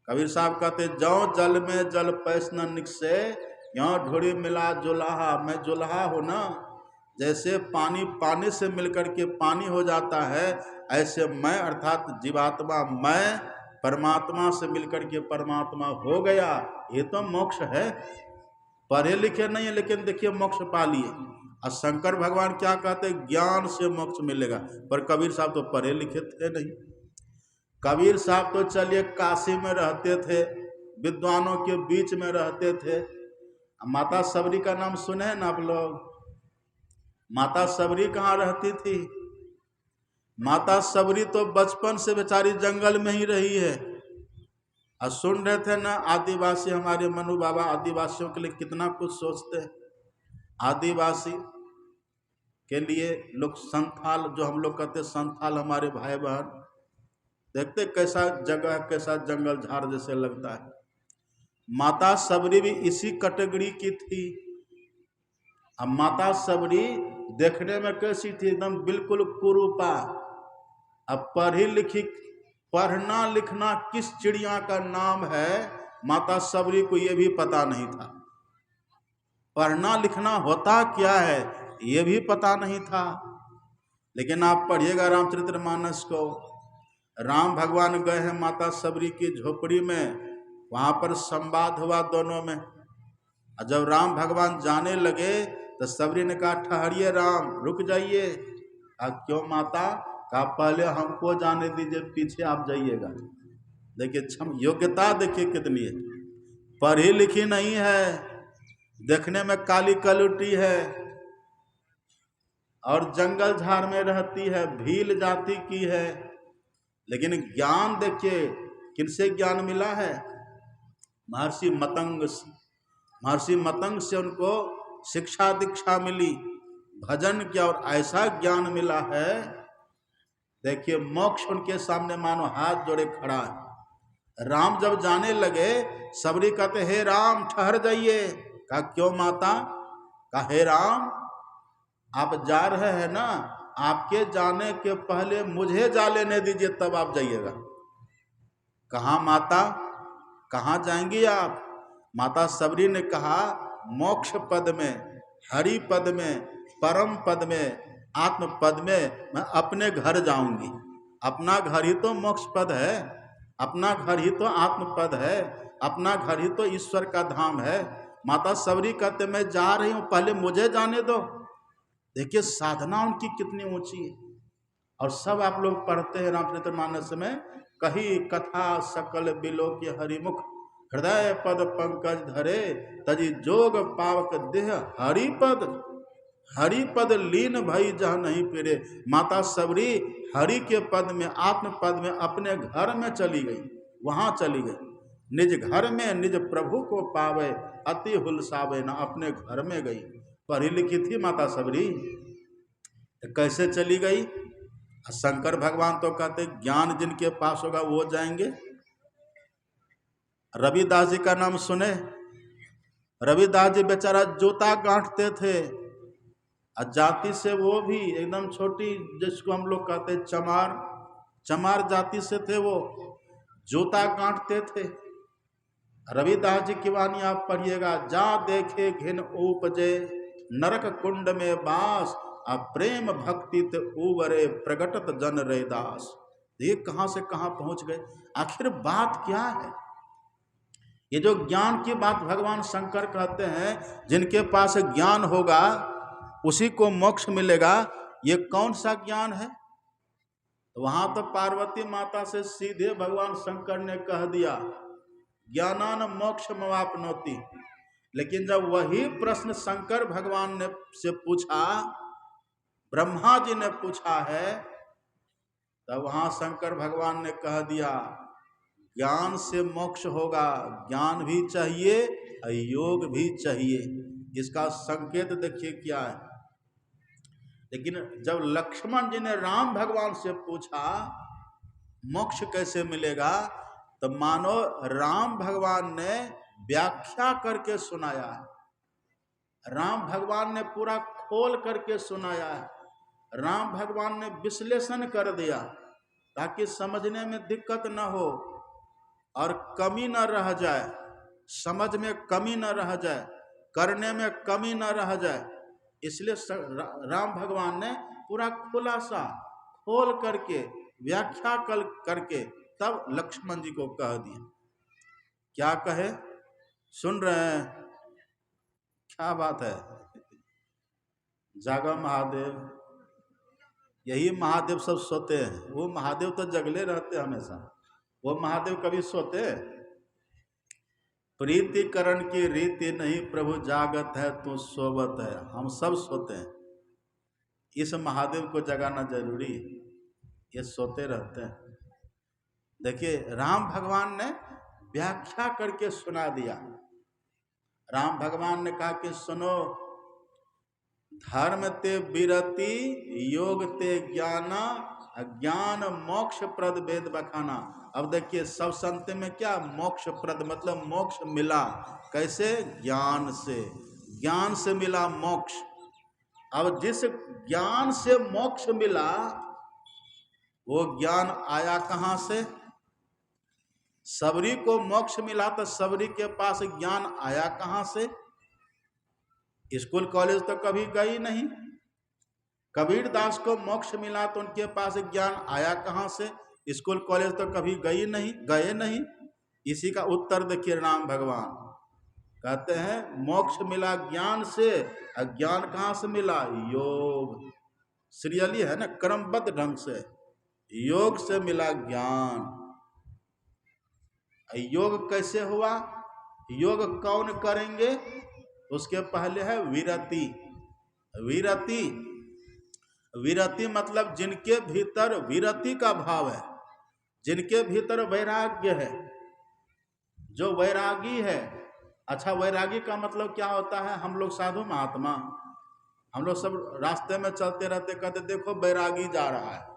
कबीर साहब कहते जौ जल में जल पैस न निकसे, यों ढोड़ी मिला जुलाहा। मैं जुलाहा हूँ ना, जैसे पानी पानी से मिलकर के पानी हो जाता है, ऐसे मैं अर्थात जीवात्मा मैं परमात्मा से मिलकर के परमात्मा हो गया। ये तो मोक्ष है। पढ़े लिखे नहीं है लेकिन देखिए मोक्ष पा लिए। और शंकर भगवान क्या कहते, ज्ञान से मोक्ष मिलेगा। पर कबीर साहब तो पढ़े लिखे थे नहीं। कबीर साहब तो चलिए काशी में रहते थे, विद्वानों के बीच में रहते थे। माता सबरी का नाम सुने हैं ना आप लोग? माता सबरी कहाँ रहती थी? माता सबरी तो बचपन से बेचारी जंगल में ही रही है। और सुन रहे थे ना, आदिवासी हमारे मनु बाबा आदिवासियों के लिए कितना कुछ सोचते हैं। आदिवासी के लिए लोग संथाल, जो हम लोग कहते हैं संथाल हमारे भाई बहन, देखते कैसा जगह कैसा जंगल झाड़ जैसे लगता है। माता सबरी भी इसी कैटेगरी की थी। अब माता सबरी देखने में कैसी थी? एकदम बिल्कुल कुरूपा। अब पढ़ी लिखी, पढ़ना लिखना किस चिड़िया का नाम है माता सबरी को ये भी पता नहीं था। पढ़ना लिखना होता क्या है ये भी पता नहीं था। लेकिन आप पढ़िएगा रामचरितमानस को, राम भगवान गए हैं माता सबरी की झोपड़ी में, वहाँ पर संवाद हुआ दोनों में। और जब राम भगवान जाने लगे तो सबरी ने कहा ठहरिए राम, रुक जाइए। क्यों माता? कहा पहले हमको जाने दीजिए, पीछे आप जाइएगा। देखिए योग्यता देखिए कितनी है। पढ़ी लिखी नहीं है, देखने में काली कलुटी है और जंगल झाड़ में रहती है, भील जाति की है। लेकिन ज्ञान देखिए किनसे ज्ञान मिला है? महर्षि मतंग से। महर्षि मतंग से उनको शिक्षा दीक्षा मिली, भजन किया और ऐसा ज्ञान मिला है। देखिए मोक्ष उनके सामने मानो हाथ जोड़े खड़ा है। राम जब जाने लगे, सबरी कहते हे राम ठहर जाइए। कहा क्यों माता? कहा हे राम आप जा रहे हैं ना, आपके जाने के पहले मुझे जा लेने दीजिए तब आप जाइएगा। कहाँ माता, कहाँ जाएंगी आप? माता सबरी ने कहा मोक्ष पद में, हरि पद में, परम पद में, आत्म पद में मैं अपने घर जाऊंगी। अपना घर ही तो मोक्ष पद है, अपना घर ही तो आत्म पद है, अपना घर ही तो ईश्वर का धाम है। माता सबरी कहते मैं जा रही हूँ, पहले मुझे जाने दो। देखिए साधना उनकी कितनी ऊंची है। और सब आप लोग पढ़ते हैं रामचरितमानस में, कही कथा सकल बिलोक हरिमुख, हृदय पद पंकज धरे, तजी जोग पावक देह हरिपद, हरिपद लीन भई जह नहीं फिरे। माता सबरी हरि के पद में, आत्म पद में, अपने घर में चली गई, वहां चली गई। निज घर में निज प्रभु को पावे, अति हुलसावे ना, अपने घर में गई। पढ़ी लिखी थी माता सबरी, कैसे चली गई? शंकर भगवान तो कहते ज्ञान जिनके पास होगा वो जाएंगे। रविदास जी का नाम सुने? रविदास जी बेचारा जूता गांठते थे, जाति से वो भी एकदम छोटी, जिसको हम लोग कहते चमार, चमार जाति से थे वो, जूता गांठते थे। रविदास जी की वाणी आप पढ़िएगा, जा देखे घिन उपजे, नरक कुंड में बास, आ प्रेम भक्ति ते उबरे प्रगटत जन रैदास। ये कहाँ से कहाँ पहुँच गए, आखिर बात क्या है? ये जो ज्ञान की बात भगवान शंकर कहते हैं, जिनके पास ज्ञान होगा उसी को मोक्ष मिलेगा, ये कौन सा ज्ञान है? तो वहां तो पार्वती माता से सीधे भगवान शंकर ने कह दिया ज्ञानान मोक्ष मवाप्नोति। लेकिन जब वही प्रश्न शंकर भगवान ने से पूछा, ब्रह्मा जी ने पूछा है, तब वहां शंकर भगवान ने कह दिया ज्ञान से मोक्ष होगा, ज्ञान भी चाहिए और योग भी चाहिए। इसका संकेत देखिए क्या है। लेकिन जब लक्ष्मण जी ने राम भगवान से पूछा मोक्ष कैसे मिलेगा, तो मानो राम भगवान ने व्याख्या करके सुनाया है, राम भगवान ने पूरा खोल करके सुनाया है, राम भगवान ने विश्लेषण कर दिया ताकि समझने में दिक्कत न हो और कमी न रह जाए, समझ में कमी न रह जाए, करने में कमी न रह जाए। इसलिए राम भगवान ने पूरा खुलासा खोल करके व्याख्या करके तब लक्ष्मण जी को कह दिया। क्या कहे, सुन रहे हैं? क्या बात है? जागा महादेव, यही महादेव सब सोते हैं। वो महादेव तो जगले रहते हमेशा, वो महादेव कभी सोते? प्रीतिकरण की रीति नहीं प्रभु जागत है, तू सोवत है। हम सब सोते हैं, इस महादेव को जगाना जरूरी है, ये सोते रहते हैं। देखिए राम भगवान ने व्याख्या करके सुना दिया। राम भगवान ने कहा कि सुनो, धर्म ते विरति, योग ते ज्ञाना, ज्ञान मोक्ष प्रद वेद बखाना। अब देखिए सब संत में क्या मोक्ष प्रद मतलब मोक्ष मिला, कैसे? ज्ञान से, ज्ञान से मिला मोक्ष। अब जिस ज्ञान से मोक्ष मिला वो ज्ञान आया कहाँ से? सबरी को मोक्ष मिला तो सबरी के पास ज्ञान आया कहाँ से? स्कूल कॉलेज तो कभी गई नहीं। कबीर दास को मोक्ष मिला तो उनके पास ज्ञान आया कहाँ से? स्कूल कॉलेज तो कभी गए नहीं। इसी का उत्तर देखिए, राम भगवान कहते हैं मोक्ष मिला ज्ञान से, और ज्ञान कहाँ से मिला? योग। सीरियली है ना, क्रमबद्ध ढंग से योग से मिला ज्ञान। योग कैसे हुआ? योग कौन करेंगे? उसके पहले है विरति। विरति, विरति मतलब जिनके भीतर विरति का भाव है, जिनके भीतर वैराग्य है, जो वैरागी है। अच्छा, वैरागी का मतलब क्या होता है? हम लोग साधु महात्मा, हम लोग सब रास्ते में चलते रहते, कहते देखो बैरागी जा रहा है।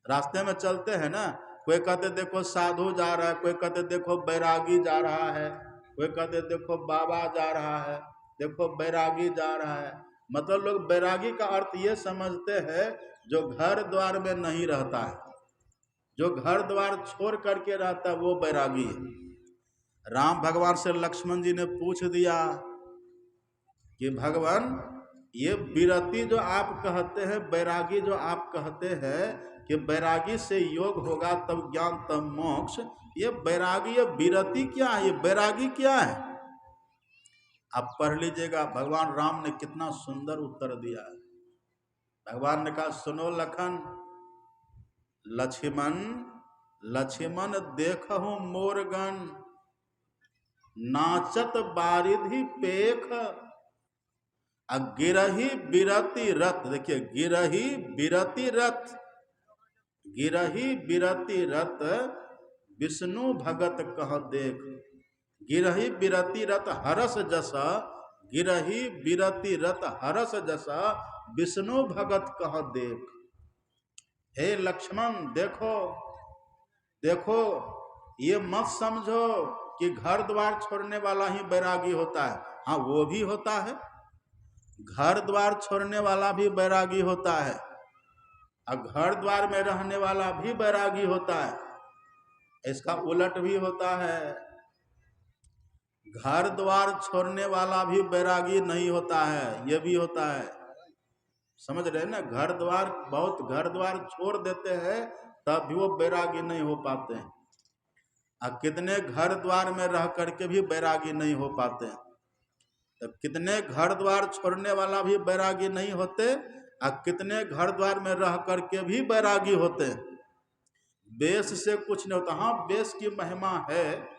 रास्ते में चलते हैं ना, कोई कहते देखो साधु जा रहा है, कोई कहते देखो बैरागी जा रहा है, कोई कहते देखो बाबा जा रहा है, देखो बैरागी जा रहा है। मतलब लोग बैरागी का अर्थ ये समझते हैं जो घर द्वार में नहीं रहता है, जो घर द्वार छोड़ करके रहता है वो बैरागी है। राम भगवान से लक्ष्मण जी ने पूछ दिया कि भगवान ये विरति जो आप कहते हैं, बैरागी जो आप कहते हैं कि बैरागी से योग होगा तब ज्ञान तब मोक्ष, ये बैरागी, ये विरति क्या है? ये बैरागी क्या है? आप पढ़ लीजिएगा, भगवान राम ने कितना सुंदर उत्तर दिया है। भगवान ने कहा सुनो लखन, लक्ष्मण लक्ष्मण देखहु मोरगन, नाचत बारिधि पेख, गिरही बिरति रथ। देखिए गिरही बिरति रथ, गिरही बिरति रथ विष्णु भगत कह देख। गिरही बिरति रथ हरस जसा, गिरही बिरति रथ हरस जसा, विष्णु भगत कह देख। हे लक्ष्मण देखो, देखो ये मत समझो कि घर द्वार छोड़ने वाला ही बैरागी होता है। हाँ वो भी होता है, घर द्वार छोड़ने वाला भी बैरागी होता है, और घर द्वार में रहने वाला भी बैरागी होता है। इसका उलट भी होता है। घर द्वार छोड़ने वाला भी बैरागी नहीं होता है, ये भी होता है। समझ रहे हैं ना, घर द्वार, बहुत घर द्वार छोड़ देते हैं तब भी वो बैरागी नहीं हो पाते हैं। और कितने घर द्वार में रह करके भी बैरागी नहीं हो पाते हैं। तो कितने घर द्वार छोड़ने वाला भी बैरागी नहीं होते और कितने घर द्वार में रह करके भी बैरागी होते हैं। बेस से कुछ नहीं होता। हाँ, बेस की महिमा है।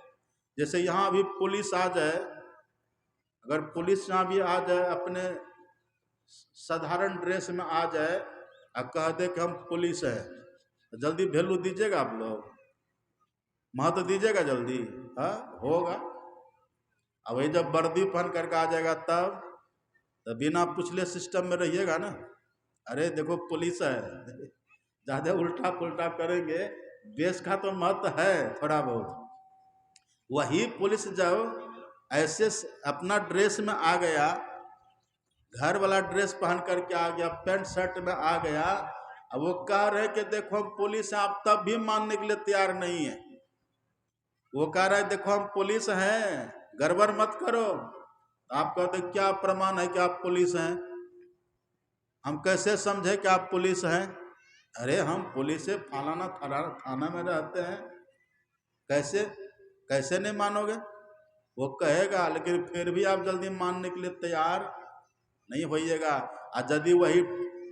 जैसे यहाँ भी पुलिस आ जाए, अगर पुलिस यहाँ भी आ जाए अपने साधारण ड्रेस में आ जाए और कह दे कि हम पुलिस है, तो जल्दी वैल्यू दीजिएगा आप लोग? महत्व दीजिएगा जल्दी? हाँ, होगा। अब वही जब वर्दी पहन करके आ जाएगा तब तो बिना पूछले सिस्टम में रहिएगा ना। अरे देखो पुलिस है, ज़्यादा उल्टा पुल्टा करेंगे। देश का तो महत्व है थोड़ा बहुत। वही पुलिस जब ऐसे अपना ड्रेस में आ गया, घर वाला ड्रेस पहन करके आ गया, पैंट शर्ट में आ गया, अब वो कह रहे कि देखो हम पुलिस हैं, आप तब भी मानने के लिए तैयार नहीं है। वो कह रहा है देखो हम पुलिस हैं, गड़बड़ मत करो। आप कहते क्या प्रमाण है कि आप पुलिस हैं? हम कैसे समझे कि आप पुलिस हैं? अरे हम पुलिस है, फलाना थाना में रहते हैं। कैसे कैसे नहीं मानोगे? वो कहेगा, लेकिन फिर भी आप जल्दी मानने के लिए तैयार नहीं होइएगा। और यदि वही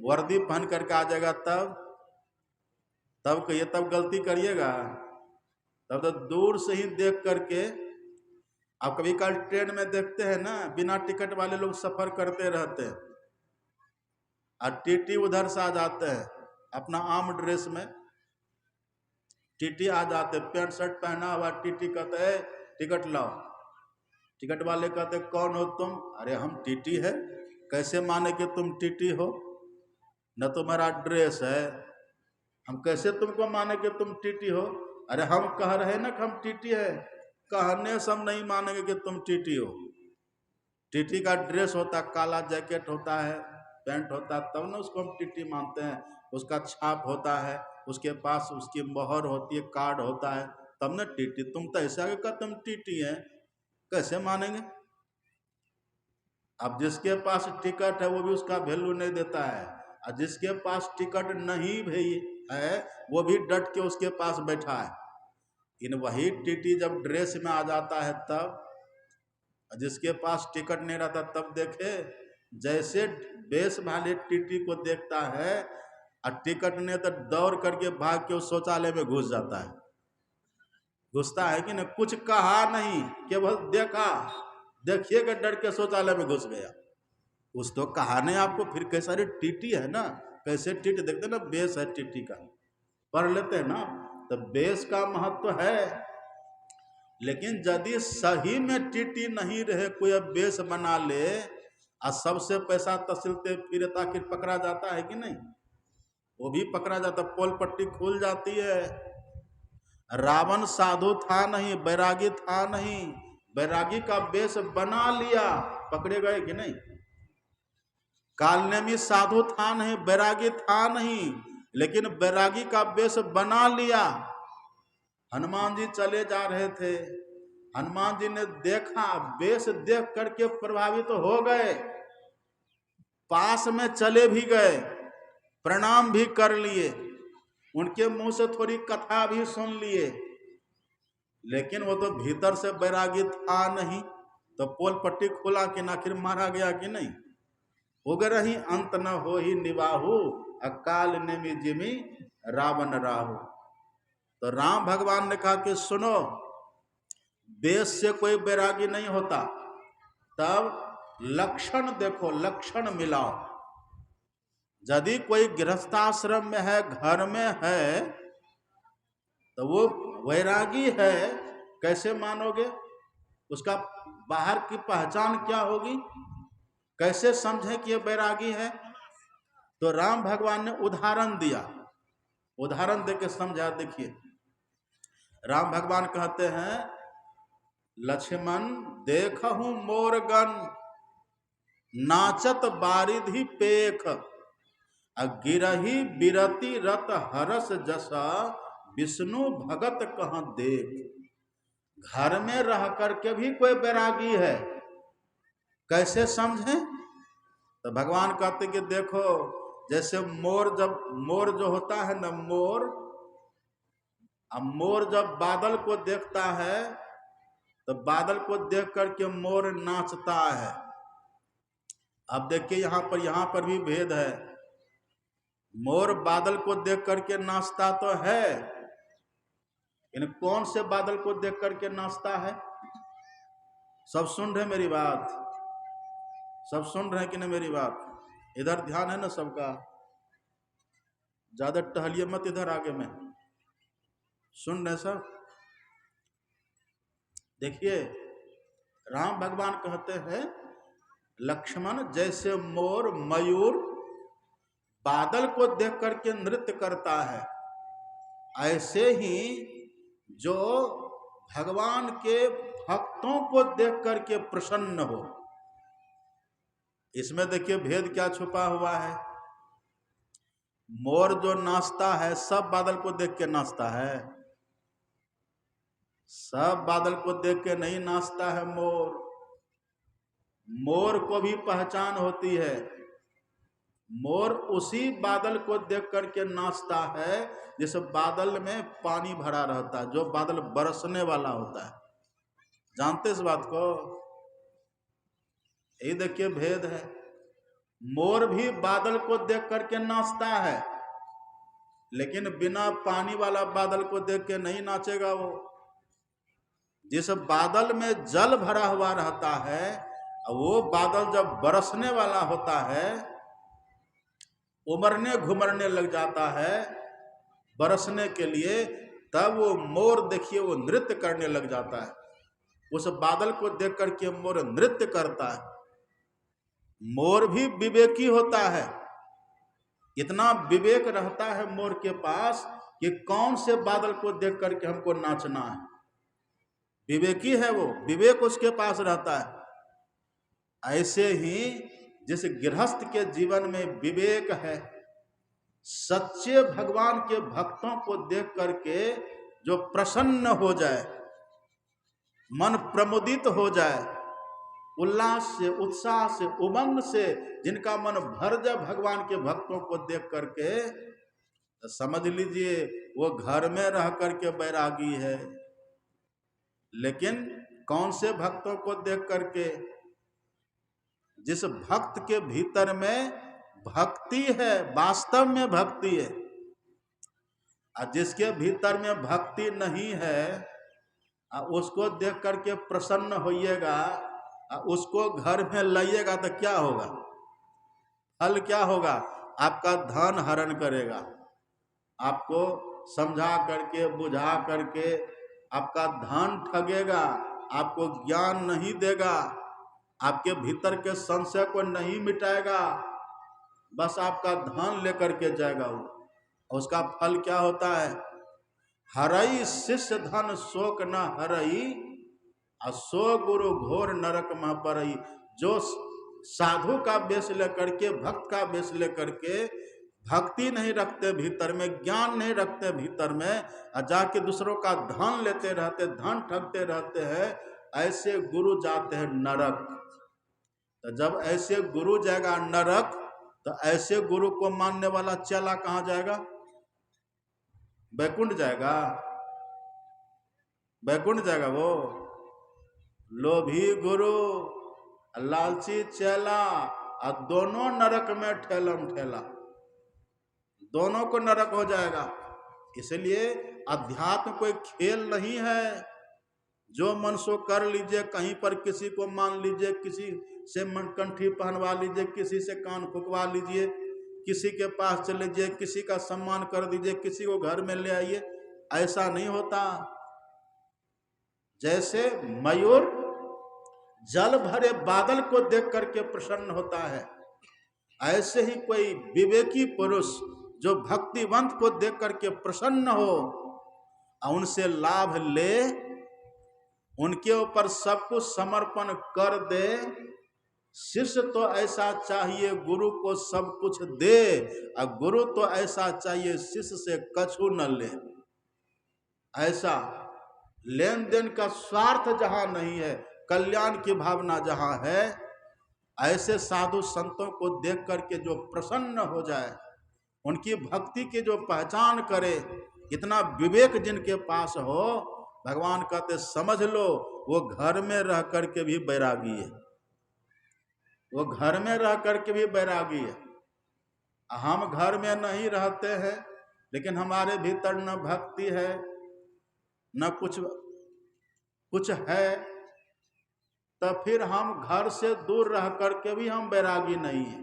वर्दी पहन करके आ जाएगा तब कहिए, तब गलती करिएगा। तब तो दूर से ही देख करके, आप कभी कल ट्रेन में देखते हैं ना, बिना टिकट वाले लोग सफर करते रहते हैं और टीटी उधर से आ जाते हैं अपना आम ड्रेस में। टीटी आ जाते, पैंट शर्ट पहना हुआ, टीटी कहते है टिकट लाओ। टिकट वाले कहते कौन हो तुम? अरे हम टीटी है। कैसे माने कि तुम टीटी हो? न तो मेरा ड्रेस है, हम कैसे तुमको माने कि तुम टीटी हो? अरे हम कह रहे ना कि हम टीटी है, कहने से हम नहीं मानेंगे कि तुम टीटी हो। टीटी का ड्रेस होता है, काला जैकेट होता है, पैंट होता है, तब ना उसको हम टीटी मानते हैं। उसका छाप होता है, उसके पास उसकी मोहर होती है, कार्ड होता है, तब ना टीटी। तुम तो ऐसा कि तुम टीटी हैं, कैसे मानेंगे? अब जिसके पास टिकट है वो भी उसका वैल्यू नहीं देता है, और जिसके पास टिकट नहीं भी है वो भी डट के उसके पास बैठा है। इन वही टीटी जब ड्रेस में आ जाता है तब, जिसके पास टिकट नहीं रहता तब देखे, जैसे बेस वाले टीटी को देखता है और टिकट नहीं तो दौड़ करके भाग के उस शौचालय में घुस जाता है। घुसता है कि नहीं? कुछ कहा नहीं, केवल देखा, देखिए कि डर के शौचालय में घुस गया। कुछ तो कहा नहीं आपको। फिर कैसा? रे टीटी है ना, कैसे टीटी देखते ना, बेस है टीटी का, पढ़ लेते हैं ना। तो बेस का महत्व है, लेकिन यदि सही में टीटी नहीं रहे, कोई अब बेस बना ले और सबसे पैसा तसिलते फिर ताकि पकड़ा जाता है कि नहीं? वो भी पकड़ा जाता, पोल पट्टी खुल जाती है। रावण साधु था नहीं, बैरागी था नहीं, बैरागी का बेस बना लिया, पकड़े गए कि नहीं? कालनेमी साधु था नहीं, बैरागी था नहीं, लेकिन बैरागी का बेस बना लिया। हनुमान जी चले जा रहे थे, हनुमान जी ने देखा, बेस देख करके प्रभावित हो गए, पास में चले भी गए, प्रणाम भी कर लिए, उनके मुंह से थोड़ी कथा भी सुन लिए, लेकिन वो तो भीतर से बैरागी था नहीं। तो पोल पट्टी खुला कि ना, आखिर मारा गया कि नहीं? उगर ही अंत न हो ही निवाहु, अकाल नेमि जिमि रावण राहु। तो राम भगवान ने कहा कि सुनो, बेस से कोई बैरागी नहीं होता। तब लक्षण देखो, लक्षण मिलाओ। यदि कोई गृहस्थाश्रम में है, घर में है, तो वो वैरागी है, कैसे मानोगे? उसका बाहर की पहचान क्या होगी? कैसे समझें कि ये बैरागी है? तो राम भगवान ने उदाहरण दिया, उदाहरण देके समझा। देखिए, राम भगवान कहते हैं, लक्ष्मण देखहु मोरगन, नाचत बारिधि पेख, गिरही बिरति रत हरस जसा, विष्णु भगत कहाँ देख। घर में रह करके भी कोई बैरागी है, कैसे समझें? तो भगवान कहते कि देखो, जैसे मोर जो होता है ना, मोर जब बादल को देखता है तो बादल को देख करके मोर नाचता है। अब देखिए यहाँ पर भी भेद है। मोर बादल को देख करके नाचता तो है, इन कौन से बादल को देख करके नाचता है? सब सुन रहे मेरी बात? सब सुन रहे हैं कि नहीं मेरी बात? इधर ध्यान है ना सबका? ज्यादा टहलिए मत इधर आगे में। सुन रहे सब? देखिए, राम भगवान कहते हैं लक्ष्मण, जैसे मोर मयूर बादल को देख करके नृत्य करता है, ऐसे ही जो भगवान के भक्तों को देख करके प्रसन्न हो। इसमें देखिए भेद क्या छुपा हुआ है। मोर जो नाचता है सब बादल को देख के नाचता है? सब बादल को देख के नहीं नाचता है मोर। मोर को भी पहचान होती है। मोर उसी बादल को देख करके नाचता है जिस बादल में पानी भरा रहता है, जो बादल बरसने वाला होता है। जानते इस बात को? यही देखिए भेद है। मोर भी बादल को देख करके नाचता है, लेकिन बिना पानी वाला बादल को देख के नहीं नाचेगा वो। जिस बादल में जल भरा हुआ रहता है, वो बादल जब बरसने वाला होता है, उमड़ने घुमड़ने लग जाता है बरसने के लिए, तब वो मोर देखिए वो नृत्य करने लग जाता है। उस बादल को देख करके मोर नृत्य करता है। मोर भी विवेकी होता है। इतना विवेक रहता है मोर के पास कि कौन से बादल को देख करके हमको नाचना है। विवेकी है वो, विवेक उसके पास रहता है। ऐसे ही जिस गृहस्थ के जीवन में विवेक है, सच्चे भगवान के भक्तों को देख करके जो प्रसन्न हो जाए, मन प्रमुदित हो जाए, उल्लास से, उत्साह से, उमंग से जिनका मन भर जाए भगवान के भक्तों को देख करके, तो समझ लीजिए वो घर में रह करके बैरागी है। लेकिन कौन से भक्तों को देख करके? जिस भक्त के भीतर में भक्ति है, वास्तव में भक्ति है। और जिसके भीतर में भक्ति नहीं है, उसको देख करके प्रसन्न होइएगा, उसको घर में लाइएगा तो क्या होगा? फल क्या होगा? आपका धन हरण करेगा, आपको समझा करके बुझा करके आपका धन ठगेगा, आपको ज्ञान नहीं देगा, आपके भीतर के संशय को नहीं मिटाएगा, बस आपका धन लेकर के जाएगा वो। उसका फल क्या होता है? हरई शिष्य धन शोक न हरई, सो गुरु घोर नरक मह परई। जो साधु का वेश लेकर के, भक्त का वेश लेकर के भक्ति नहीं रखते भीतर में, ज्ञान नहीं रखते भीतर में, और जाके दूसरों का धन लेते रहते, धन ठगते रहते हैं, ऐसे गुरु जाते हैं नरक। तो जब ऐसे गुरु जाएगा नरक, तो ऐसे गुरु को मानने वाला चेला कहाँ जाएगा? बैकुंठ जाएगा? बैकुंठ जाएगा वो? लोभी गुरु, लालची चेला, और दोनों नरक में ठेलम ठेला, दोनों को नरक हो जाएगा। इसलिए अध्यात्म कोई खेल नहीं है। जो मन सो कर लीजिए, कहीं पर किसी को मान लीजिए, किसी से कंठी पहनवा लीजिए, किसी से कान फुकवा लीजिए, किसी के पास चले जाइए, किसी का सम्मान कर दीजिए, किसी को घर में ले आइए, ऐसा नहीं होता। जैसे मयूर जल भरे बादल को देख करके प्रसन्न होता है, ऐसे ही कोई विवेकी पुरुष जो भक्तिवंत को देख करके प्रसन्न हो और उनसे लाभ ले, उनके ऊपर सब कुछ समर्पण कर दे। शिष्य तो ऐसा चाहिए गुरु को सब कुछ दे, और गुरु तो ऐसा चाहिए शिष्य से कछु न ले। ऐसा लेन देन का स्वार्थ जहां नहीं है, कल्याण की भावना जहां है, ऐसे साधु संतों को देख करके जो प्रसन्न हो जाए, उनकी भक्ति की जो पहचान करे, इतना विवेक जिनके पास हो, भगवान कहते समझ लो वो घर में रह करके भी बैरागी है, वो घर में रह करके भी बैरागी है। हम घर में नहीं रहते हैं, लेकिन हमारे भीतर न भक्ति है न कुछ है, तो फिर हम घर से दूर रह करके भी हम बैरागी नहीं है।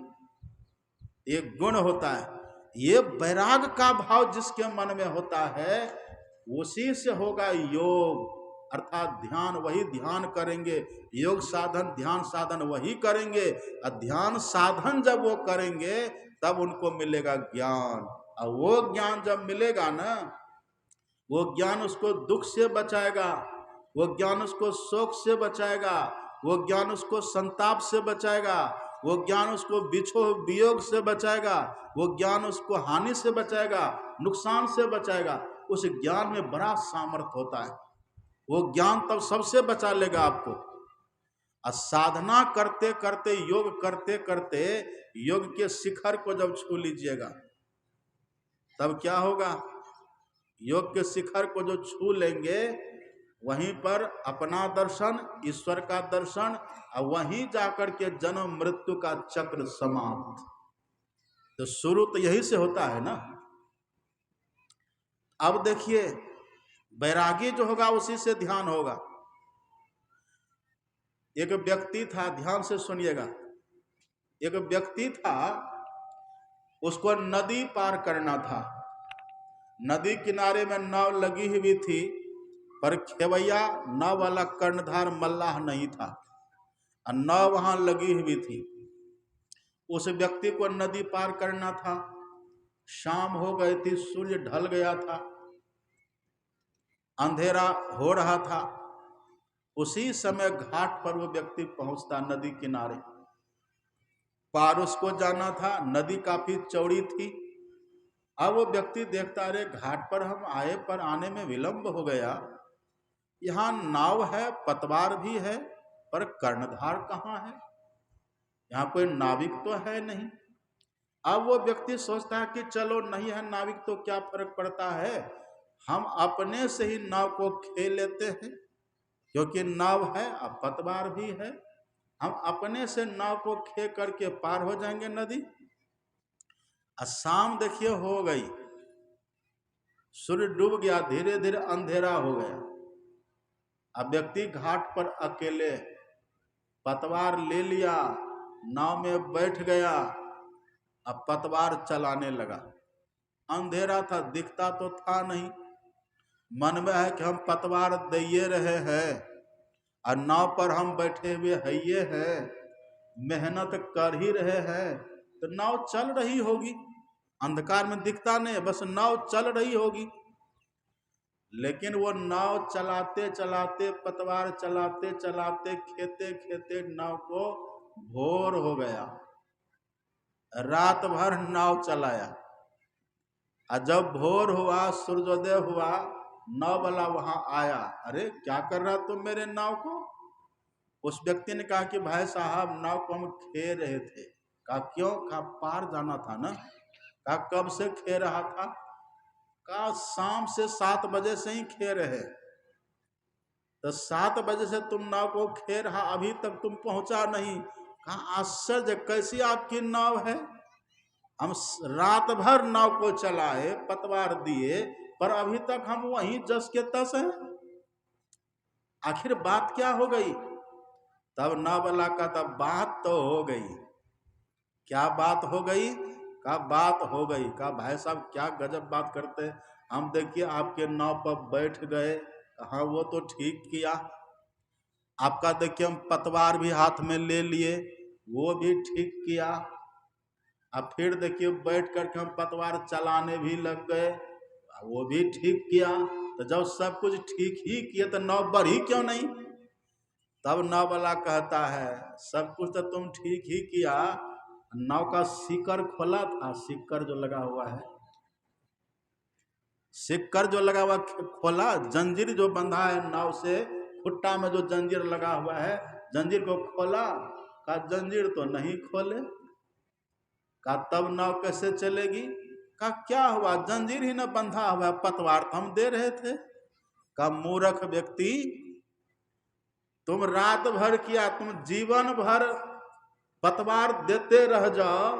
एक गुण होता है, ये बैराग का भाव जिसके मन में होता है उसी से होगा योग, अर्थात ध्यान। वही ध्यान करेंगे, योग साधन ध्यान साधन वही करेंगे, और ध्यान साधन जब वो करेंगे तब उनको मिलेगा ज्ञान। और वो ज्ञान जब मिलेगा ना, वो ज्ञान उसको दुख से बचाएगा, वो ज्ञान उसको शोक से बचाएगा, वो ज्ञान उसको संताप से बचाएगा, वो ज्ञान उसको वियोग से बचाएगा, वो ज्ञान उसको हानि से बचाएगा, नुकसान से बचाएगा। उस ज्ञान में बड़ा सामर्थ्य होता है, वो ज्ञान तब सबसे बचा लेगा आपको। और साधना करते करते, योग करते करते, योग के शिखर को जब छू लीजिएगा तब क्या होगा, योग के शिखर को जो छू लेंगे वहीं पर अपना दर्शन, ईश्वर का दर्शन, और वहीं जाकर के जन्म मृत्यु का चक्र समाप्त। तो शुरू तो यही से होता है ना। अब देखिए, बैरागी जो होगा उसी से ध्यान होगा। एक व्यक्ति था, ध्यान से सुनिएगा, एक व्यक्ति था, उसको नदी पार करना था। नदी किनारे में नाव लगी हुई थी, पर खेवैया नाव वाला कर्णधार मल्लाह नहीं था, और नाव वहां लगी हुई थी। उस व्यक्ति को नदी पार करना था, शाम हो गई थी, सूर्य ढल गया था, अंधेरा हो रहा था। उसी समय घाट पर वो व्यक्ति पहुंचता, नदी किनारे पार उसको जाना था, नदी काफी चौड़ी थी। अब वो व्यक्ति देखता, अरे घाट पर हम आए पर आने में विलंब हो गया, यहाँ नाव है, पतवार भी है, पर कर्णधार कहाँ है, यहाँ कोई नाविक तो है नहीं। अब वो व्यक्ति सोचता है कि चलो नहीं है नाविक तो क्या फर्क पड़ता है, हम अपने से ही नाव को खेल लेते हैं, क्योंकि नाव है और पतवार भी है, हम अपने से नाव को खे करके पार हो जाएंगे नदी। शाम देखिए हो गई, सूर्य डूब गया, धीरे धीरे अंधेरा हो गया। अब व्यक्ति घाट पर अकेले, पतवार ले लिया, नाव में बैठ गया, अब पतवार चलाने लगा। अंधेरा था, दिखता तो था नहीं, मन में है कि हम पतवार दे रहे हैं और नाव पर हम बैठे हुए हइये हैं, मेहनत कर ही रहे हैं, तो नाव चल रही होगी, अंधकार में दिखता नहीं, बस नाव चल रही होगी। लेकिन वो नाव चलाते चलाते, पतवार चलाते चलाते, खेते खेते नाव को भोर हो गया। रात भर नाव चलाया, और जब भोर हुआ, सूर्योदय हुआ, नाव वाला वहां आया, अरे क्या कर रहा तुम मेरे नाव को? उस व्यक्ति ने कहा कि भाई साहब नाव को हम खे रहे थे। कहा क्यों? कहा पार जाना था ना। कहा कब से खे रहा था? कहा शाम से 7 बजे से ही खे रहे। तो 7 बजे से तुम नाव को खे रहा, अभी तक तुम पहुंचा नहीं। कहा आश्चर्य, कैसी आपकी नाव है? हम रात भर नाव को चलाए, पतवार दिए, पर अभी तक हम वहीं जस के तस हैं। आखिर बात क्या हो गई? तब नाव वाला का तब बात तो हो गई। क्या बात हो गई? का बात हो गई। कहा भाई साहब क्या गजब बात करते हैं, हम देखिए आपके नाव पर बैठ गए। हाँ वो तो ठीक किया, आपका देखिए हम पतवार भी हाथ में ले लिए, वो भी ठीक किया। अब फिर देखिए बैठ करके हम पतवार चलाने भी लग गए, वो भी ठीक किया। तो जब सब कुछ ठीक ही किए तो नाव बढ़ी क्यों नहीं? तब नाव वाला कहता है सब कुछ तो तुम ठीक ही किया, नाव का सिक्कर खोला था, सिक्कर जो लगा हुआ है, सिक्कर जो लगा हुआ खोला, जंजीर जो बंधा है नाव से, खुट्टा में जो जंजीर लगा हुआ है, जंजीर को खोला, का जंजीर तो नहीं खोले, का तब नाव कैसे चलेगी, का क्या हुआ, जंजीर ही न बंधा हुआ है, पतवार तो हम दे रहे थे। का मूर्ख व्यक्ति, तुम रात भर किया, तुम जीवन भर पतवार देते रह जाओ,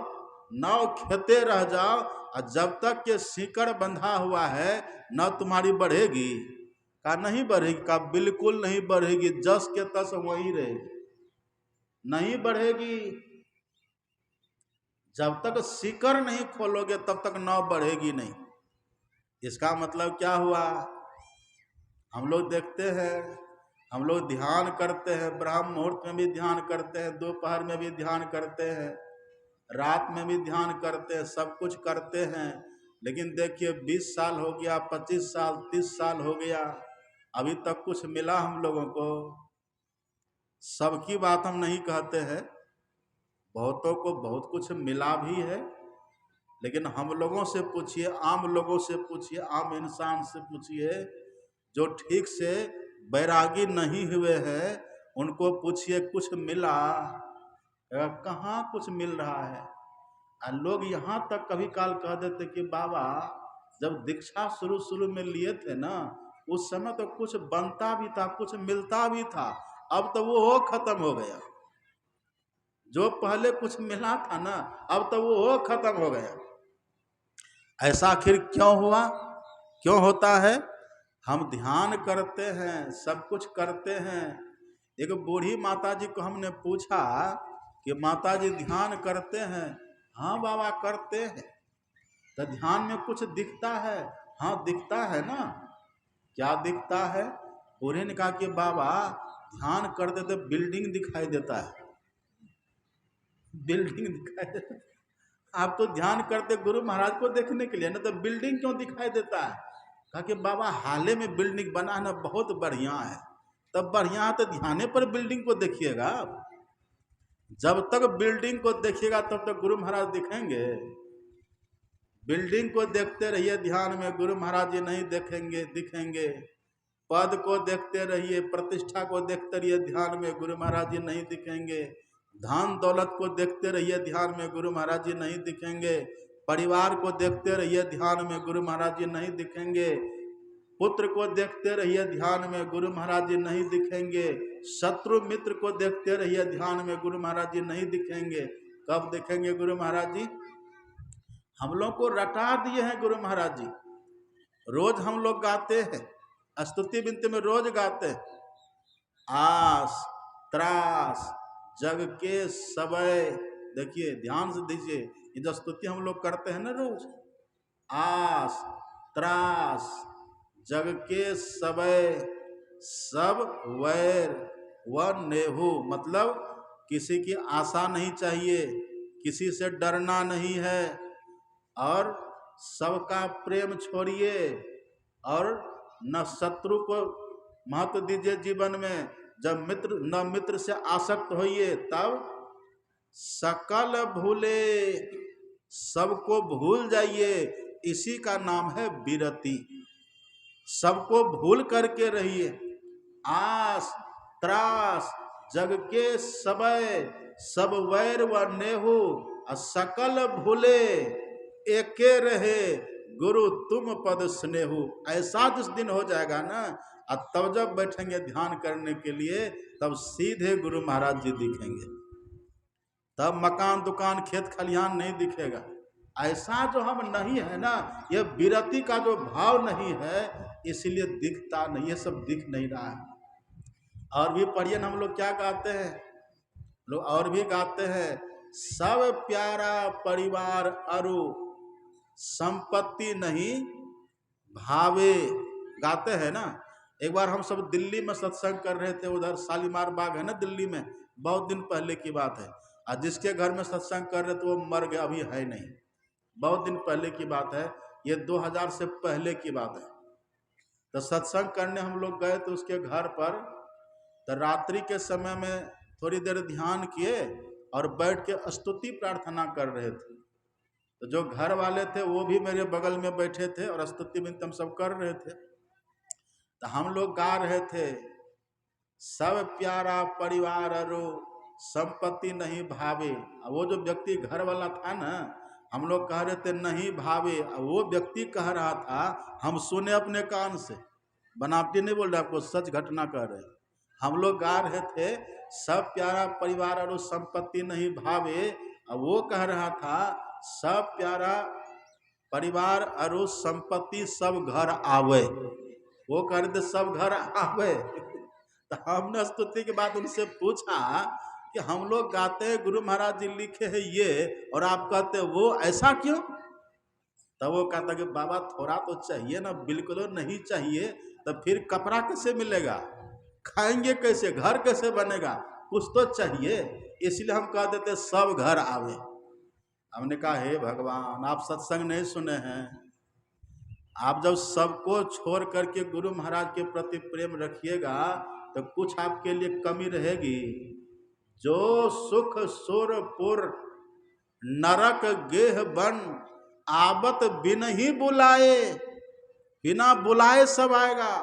नाव खेते रह जाओ, और जब तक के सीकड़ बंधा हुआ है न तुम्हारी बढ़ेगी, का नहीं बढ़ेगी, का बिल्कुल नहीं बढ़ेगी, जस के तस वही रहेगी, नहीं बढ़ेगी। जब तक सीकर नहीं खोलोगे तब तक नाव बढ़ेगी नहीं। इसका मतलब क्या हुआ, हम लोग देखते हैं, हम लोग ध्यान करते हैं, ब्रह्म मुहूर्त में भी ध्यान करते हैं, दोपहर में भी ध्यान करते हैं, रात में भी ध्यान करते हैं, सब कुछ करते हैं, लेकिन देखिए 20 साल हो गया, 25 साल, 30 साल हो गया, अभी तक कुछ मिला हम लोगों को? सबकी बात हम नहीं कहते हैं, बहुतों को बहुत कुछ मिला भी है, लेकिन हम लोगों से पूछिए, आम लोगों से पूछिए, आम इंसान से पूछिए, जो ठीक से बैरागी नहीं हुए हैं, उनको पूछिए कुछ मिला? कहाँ कुछ मिल रहा है। और लोग यहाँ तक कभी काल कह देते कि बाबा जब दीक्षा शुरू में लिए थे ना, उस समय तो कुछ बनता भी था, कुछ मिलता भी था, अब तो वो खत्म हो गया। जो पहले कुछ मिला था ना, अब तो वो खत्म हो गया। ऐसा आखिर क्यों हुआ, क्यों होता है? हम ध्यान करते हैं, सब कुछ करते हैं। एक बूढ़ी माता जी को हमने पूछा कि माता जी ध्यान करते हैं? हाँ बाबा करते हैं। तो ध्यान में कुछ दिखता है? हाँ दिखता है ना। क्या दिखता है? बूढ़े ने कहा कि बाबा ध्यान करते तो बिल्डिंग दिखाई देता है, बिल्डिंग दिखाई देता है। आप तो ध्यान करते गुरु महाराज को देखने के लिए ना, तो बिल्डिंग क्यों दिखाई देता है? कहा कि बाबा हाले में बिल्डिंग बना है ना, बहुत बढ़िया है। तब बढ़िया है तो ध्याने पर बिल्डिंग को देखिएगा आप। जब तक बिल्डिंग को देखिएगा तब तक गुरु महाराज दिखेंगे। बिल्डिंग को देखते रहिए ध्यान में, गुरु महाराज जी नहीं देखेंगे, दिखेंगे। पद को देखते रहिए, प्रतिष्ठा को देखते रहिए ध्यान में, गुरु महाराज जी नहीं दिखेंगे। धन दौलत को देखते रहिए ध्यान में, गुरु महाराज जी नहीं दिखेंगे। परिवार को देखते रहिए ध्यान में, गुरु महाराज जी नहीं दिखेंगे। पुत्र को देखते रहिए ध्यान में, गुरु महाराज जी नहीं दिखेंगे। शत्रु मित्र को देखते रहिए ध्यान में, गुरु महाराज जी नहीं दिखेंगे। कब दिखेंगे गुरु महाराज जी? हम लोग को रटा दिए हैं गुरु महाराज जी। रोज हम लोग गाते हैं, स्तुति विनती में रोज गाते हैं, आस त्रास जग के सबय। देखिए ध्यान से दीजिए, ये जो स्तुति हम लोग करते हैं ना रोज, आस त्रास जग के सबय सब वैर व नेहू, मतलब किसी की आशा नहीं चाहिए, किसी से डरना नहीं है, और सबका प्रेम छोड़िए, और न शत्रु को महत्व दीजिए जीवन में। जब मित्र से आसक्त होइए, तब सकल भूले, सबको भूल जाइए। इसी का नाम है विरति। सबको भूल करके रहिए। आस त्रास जग के सबय सब वैर व नेहू, सकल भूले एके रहे गुरु तुम पद स्नेहू। ऐसा जिस दिन हो जाएगा ना, और तब जब बैठेंगे ध्यान करने के लिए, तब सीधे गुरु महाराज जी दिखेंगे। तब मकान दुकान खेत खलिहान नहीं दिखेगा। ऐसा जो हम नहीं है ना, ये विरति का जो भाव नहीं है, इसलिए दिखता नहीं, ये सब दिख नहीं रहा है। और भी पढ़िए हम लोग क्या गाते हैं, लोग और भी गाते हैं, सब प्यारा परिवार अरु संपत्ति नहीं भावे। गाते हैं ना। एक बार हम सब दिल्ली में सत्संग कर रहे थे, उधर शालीमार बाग है ना दिल्ली में, बहुत दिन पहले की बात है। और जिसके घर में सत्संग कर रहे थे वो मर गया, अभी है नहीं, बहुत दिन पहले की बात है, ये 2000 से पहले की बात है। तो सत्संग करने हम लोग गए तो उसके घर पर, तो रात्रि के समय में थोड़ी देर ध्यान किए और बैठ के स्तुति प्रार्थना कर रहे थे। तो जो घर वाले थे वो भी मेरे बगल में बैठे थे और स्तुति विनती हम सब कर रहे थे। तो हम लोग गा रहे थे, सब प्यारा परिवार अरो संपत्ति नहीं भावे। वो जो व्यक्ति घर वाला था ना, हम लोग कह रहे थे नहीं भावे, वो व्यक्ति कह रहा था, हम सुने अपने कान से, बनावटी नहीं बोल रहे, आपको सच घटना कह रहे। हम लोग गा रहे थे, सब प्यारा परिवार और संपत्ति नहीं भावे, वो कह रहा था सब प्यारा परिवार और संपत्ति सब घर आवे। वो कह रहे थे सब घर आवे। तो हमने स्तुति के बाद उनसे पूछा कि हम लोग गाते हैं गुरु महाराज जी लिखे हैं ये, और आप कहते वो, ऐसा क्यों? तब वो कहता कि बाबा थोड़ा तो चाहिए ना, बिल्कुल नहीं चाहिए तो फिर कपड़ा कैसे मिलेगा, खाएंगे कैसे, घर कैसे बनेगा, कुछ तो चाहिए, इसलिए हम कह देते सब घर आवे। हमने कहा हे भगवान, आप सत्संग नहीं सुने हैं? आप जब सबको छोड़ करके गुरु महाराज के प्रति प्रेम रखिएगा तो कुछ आपके लिए कमी रहेगी। जो सुख सुरपुर नरक गेह बन आवत बिन ही बुलाए, बिना बुलाए सब आएगा।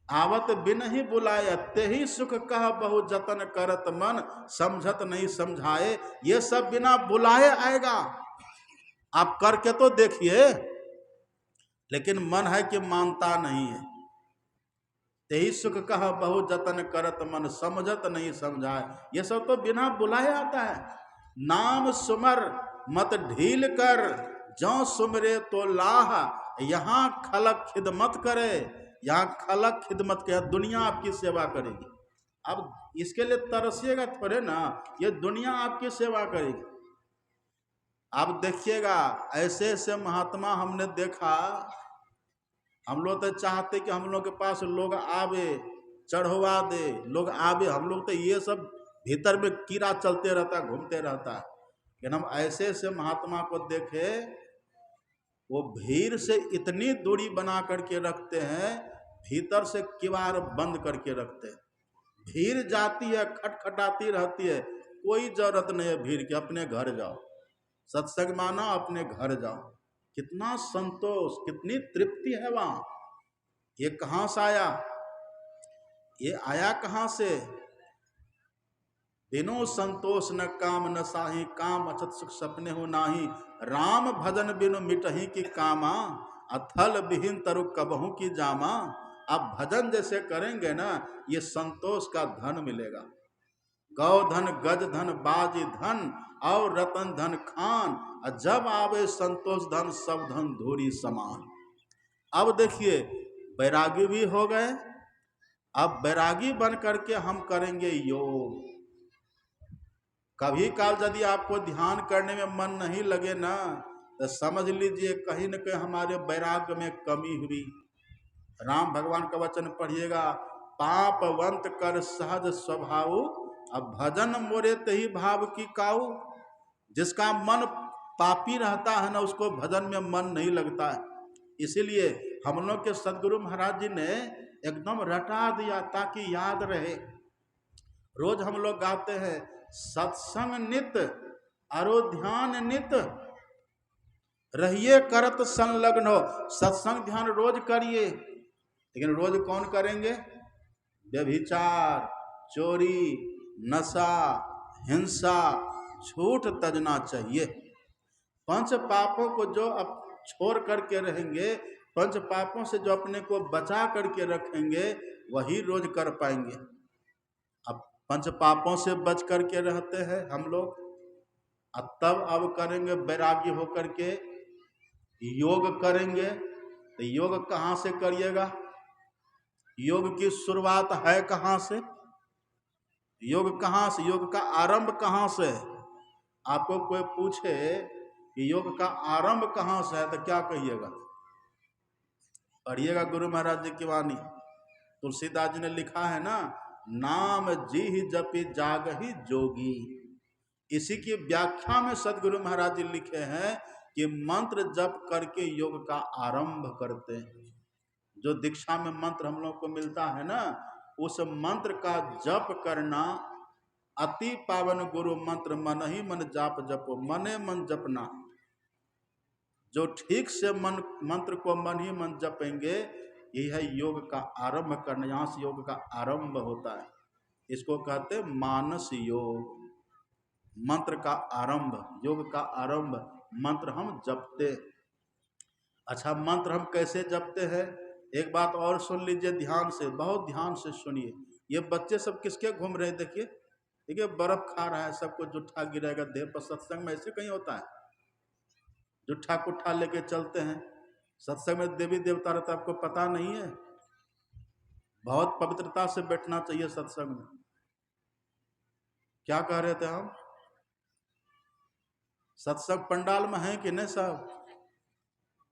आवत बिन ही बुलाए ते ही सुख कह बहु जतन करत मन समझत नहीं समझाए। ये सब बिना बुलाए आएगा, आप करके तो देखिए, लेकिन मन है कि मानता नहीं है। तेही सुख कह बहु जतन करत मन समझत नहीं समझाए। ये सब तो बिना बुलाए आता है। नाम सुमर मत ढील कर, जौ सुमरे तो लाह, यहाँ खलक खिदमत करे, यहाँ खलक खिदमत करे, दुनिया आपकी सेवा करेगी। अब इसके लिए तरसिएगा थोड़े ना, ये दुनिया आपकी सेवा करेगी। आप देखिएगा, ऐसे ऐसे महात्मा हमने देखा, हम लोग तो चाहते कि हम लोग के पास लोग आवे, चढ़वा दे, लोग आवे। हम लोग तो ये सब भीतर में कीड़ा चलते रहता, घूमते रहता। लेकिन हम ऐसे ऐसे महात्मा को देखे, वो भीड़ से इतनी दूरी बना करके रखते हैं, भीतर से किवाड़ बंद करके रखते हैं। भीड़ जाती है, खटखटाती रहती है, कोई जरूरत नहीं है भीड़ की, अपने घर जाओ, सत्संग माना, अपने घर जाओ। कितना संतोष, कितनी तृप्ति है वहां। ये कहां से आया? ये आया कहां से? बिनु संतोष न काम न साही, काम अछत सुख सपने हो नाही। राम भजन बिनु मिटही की कामा, अथल विहीन तरु कबहू की जामा। आप भजन जैसे करेंगे ना, ये संतोष का धन मिलेगा। गौ धन, गज धन, बाजी धन और रतन धन खान, जब आवे संतोष धन सब धन धूरी समान। अब देखिए, बैरागी भी हो गए। अब बैरागी बन करके हम करेंगे योग। कभी काल यदि आपको ध्यान करने में मन नहीं लगे ना, तो समझ लीजिए कहीं न कहीं हमारे वैराग्य में कमी हुई। राम भगवान का वचन पढ़िएगा, पापवंत कर सहज स्वभाव, अब भजन मोरे तही भाव की काऊ। जिसका मन पापी रहता है ना, उसको भजन में मन नहीं लगता है। इसीलिए हम लोग के सदगुरु महाराज जी ने एकदम रटा दिया ताकि याद रहे। रोज हम लोग गाते हैं, सत्संग नित अरो ध्यान नित, रहिए करत संलग्न हो। सत्संग ध्यान रोज करिए, लेकिन रोज कौन करेंगे? व्यभिचार, चोरी, नशा, हिंसा, झूठ तजना चाहिए। पंच पापों को जो अब छोड़ करके रहेंगे, पंच पापों से जो अपने को बचा करके रखेंगे, वही रोज कर पाएंगे। अब पंच पापों से बच करके रहते हैं हम लोग, अब करेंगे बैरागी होकर के योग करेंगे। तो योग कहाँ से करिएगा? योग की शुरुआत है कहाँ से? योग कहाँ से? योग का आरंभ कहाँ से? आपको कोई पूछे कि योग का आरंभ कहाँ से है, तो क्या कहिएगा? पढ़िएगा गुरु महाराज जी की वाणी। तुलसीदास जी ने लिखा है ना, नाम जी जपि जागहि जोगी। इसी की व्याख्या में सदगुरु महाराज जी लिखे हैं कि मंत्र जप करके योग का आरंभ करते हैं। जो दीक्षा में मंत्र हम लोग को मिलता है ना, उस मंत्र का जप करना अति पावन गुरु मंत्र मन ही मन जाप जपो, मने मन जपना। जो ठीक से मन मंत्र को मन ही मन जपेंगे, यही है योग का आरंभ करना। यहाँ से योग का आरंभ होता है, इसको कहते मानस योग। मंत्र का आरंभ, योग का आरंभ मंत्र हम जपते। अच्छा, मंत्र हम कैसे जपते हैं? एक बात और सुन लीजिए ध्यान से, बहुत ध्यान से सुनिए। ये बच्चे सब किसके घूम रहे हैं? देखिए देखिए, बर्फ खा रहा है, सबको जुट्ठा गिरेगा देह पर। सत्संग में ऐसे कहीं होता है? जुट्ठा कुट्ठा लेके चलते हैं। सत्संग में देवी देवता रहता, आपको पता नहीं है? बहुत पवित्रता से बैठना चाहिए सत्संग में। क्या कह रहे थे हम? सत्संग पंडाल में है कि नहीं? सब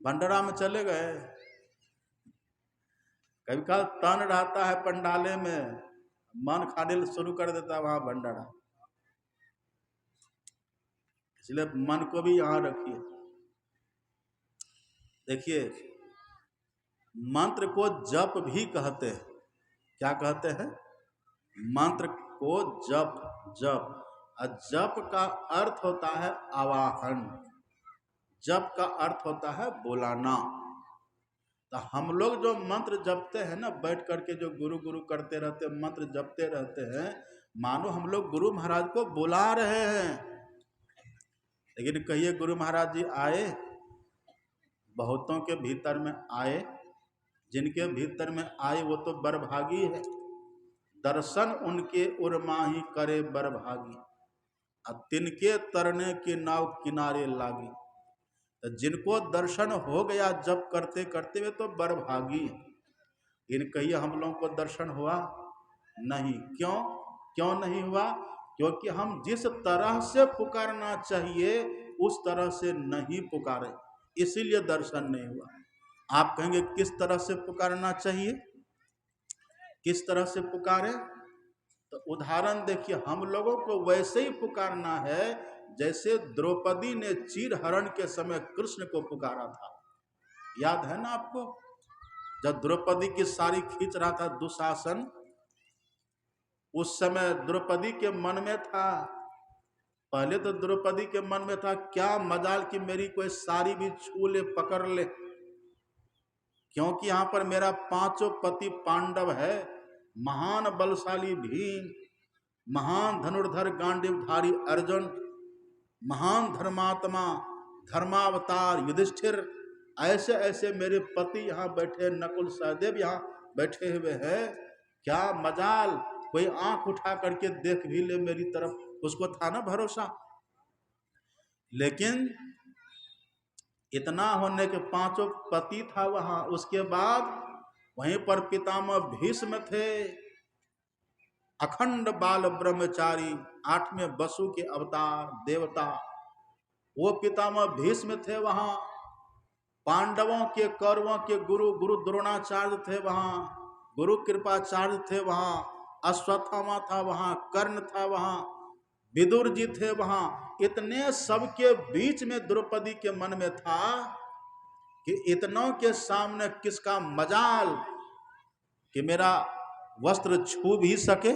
भंडारा में चले गए। कभी कभी तन रहता है पंडाले में, मन खाने शुरू कर देता है वहां भंडारा। इसलिए मन को भी यहां रखिए। देखिए, मंत्र को जप भी कहते हैं। क्या कहते हैं? मंत्र को जप। जप, जप का अर्थ होता है आवाहन। जप का अर्थ होता है बुलाना। तो हम लोग जो मंत्र जपते हैं ना, बैठ करके जो गुरु गुरु करते रहते, मंत्र जपते रहते हैं, मानो हम लोग गुरु महाराज को बुला रहे हैं। लेकिन कहिए गुरु महाराज जी आए? बहुतों के भीतर में आए। जिनके भीतर में आए वो तो बरभागी है। दर्शन उनके उर्माही करे बरभागी, अब तिनके तरने की नाव किनारे लागी। तो जिनको दर्शन हो गया जब करते करते हुए तो बरभागी। इन कहिए हम लोगों को दर्शन हुआ नहीं। क्यों? क्यों नहीं हुआ? क्योंकि हम जिस तरह से पुकारना चाहिए उस तरह से नहीं पुकारे, इसीलिए दर्शन नहीं हुआ। आप कहेंगे किस तरह से पुकारना चाहिए? किस तरह से पुकारे? तो उदाहरण देखिए, हम लोगों को वैसे ही पुकारना है जैसे द्रौपदी ने चीरहरण के समय कृष्ण को पुकारा था। याद है ना आपको? जब द्रौपदी की साड़ी खींच रहा था दुशासन, उस समय द्रौपदी के मन में था, पहले तो द्रौपदी के मन में था क्या मजाल कि मेरी कोई साड़ी भी छू ले, पकड़ ले, क्योंकि यहां पर मेरा पांचों पति पांडव है। महान बलशाली भीम, महान धनुर्धर गांडीवधारी अर्जुन, महान धर्मात्मा धर्मावतार युधिष्ठिर, ऐसे ऐसे मेरे पति यहाँ बैठे, नकुल सहदेव यहाँ बैठे हुए हैं। क्या मजाल कोई आंख उठा करके देख भी ले मेरी तरफ, उसको था ना भरोसा। लेकिन इतना होने के पांचों पति था वहां। उसके बाद वहीं पर पितामह भीष्म थे, अखंड बाल ब्रह्मचारी, 8वें वसु के अवतार देवता, वो पितामह भीष्म थे वहां। पांडवों के कौरवों के गुरु गुरु द्रोणाचार्य थे वहां, गुरु कृपाचार्य थे वहां, अश्वत्थामा था वहां, कर्ण था वहां, विदुर जी थे वहां। इतने सबके बीच में द्रौपदी के मन में था कि इतनों के सामने किसका मजाल कि मेरा वस्त्र छू भी सके,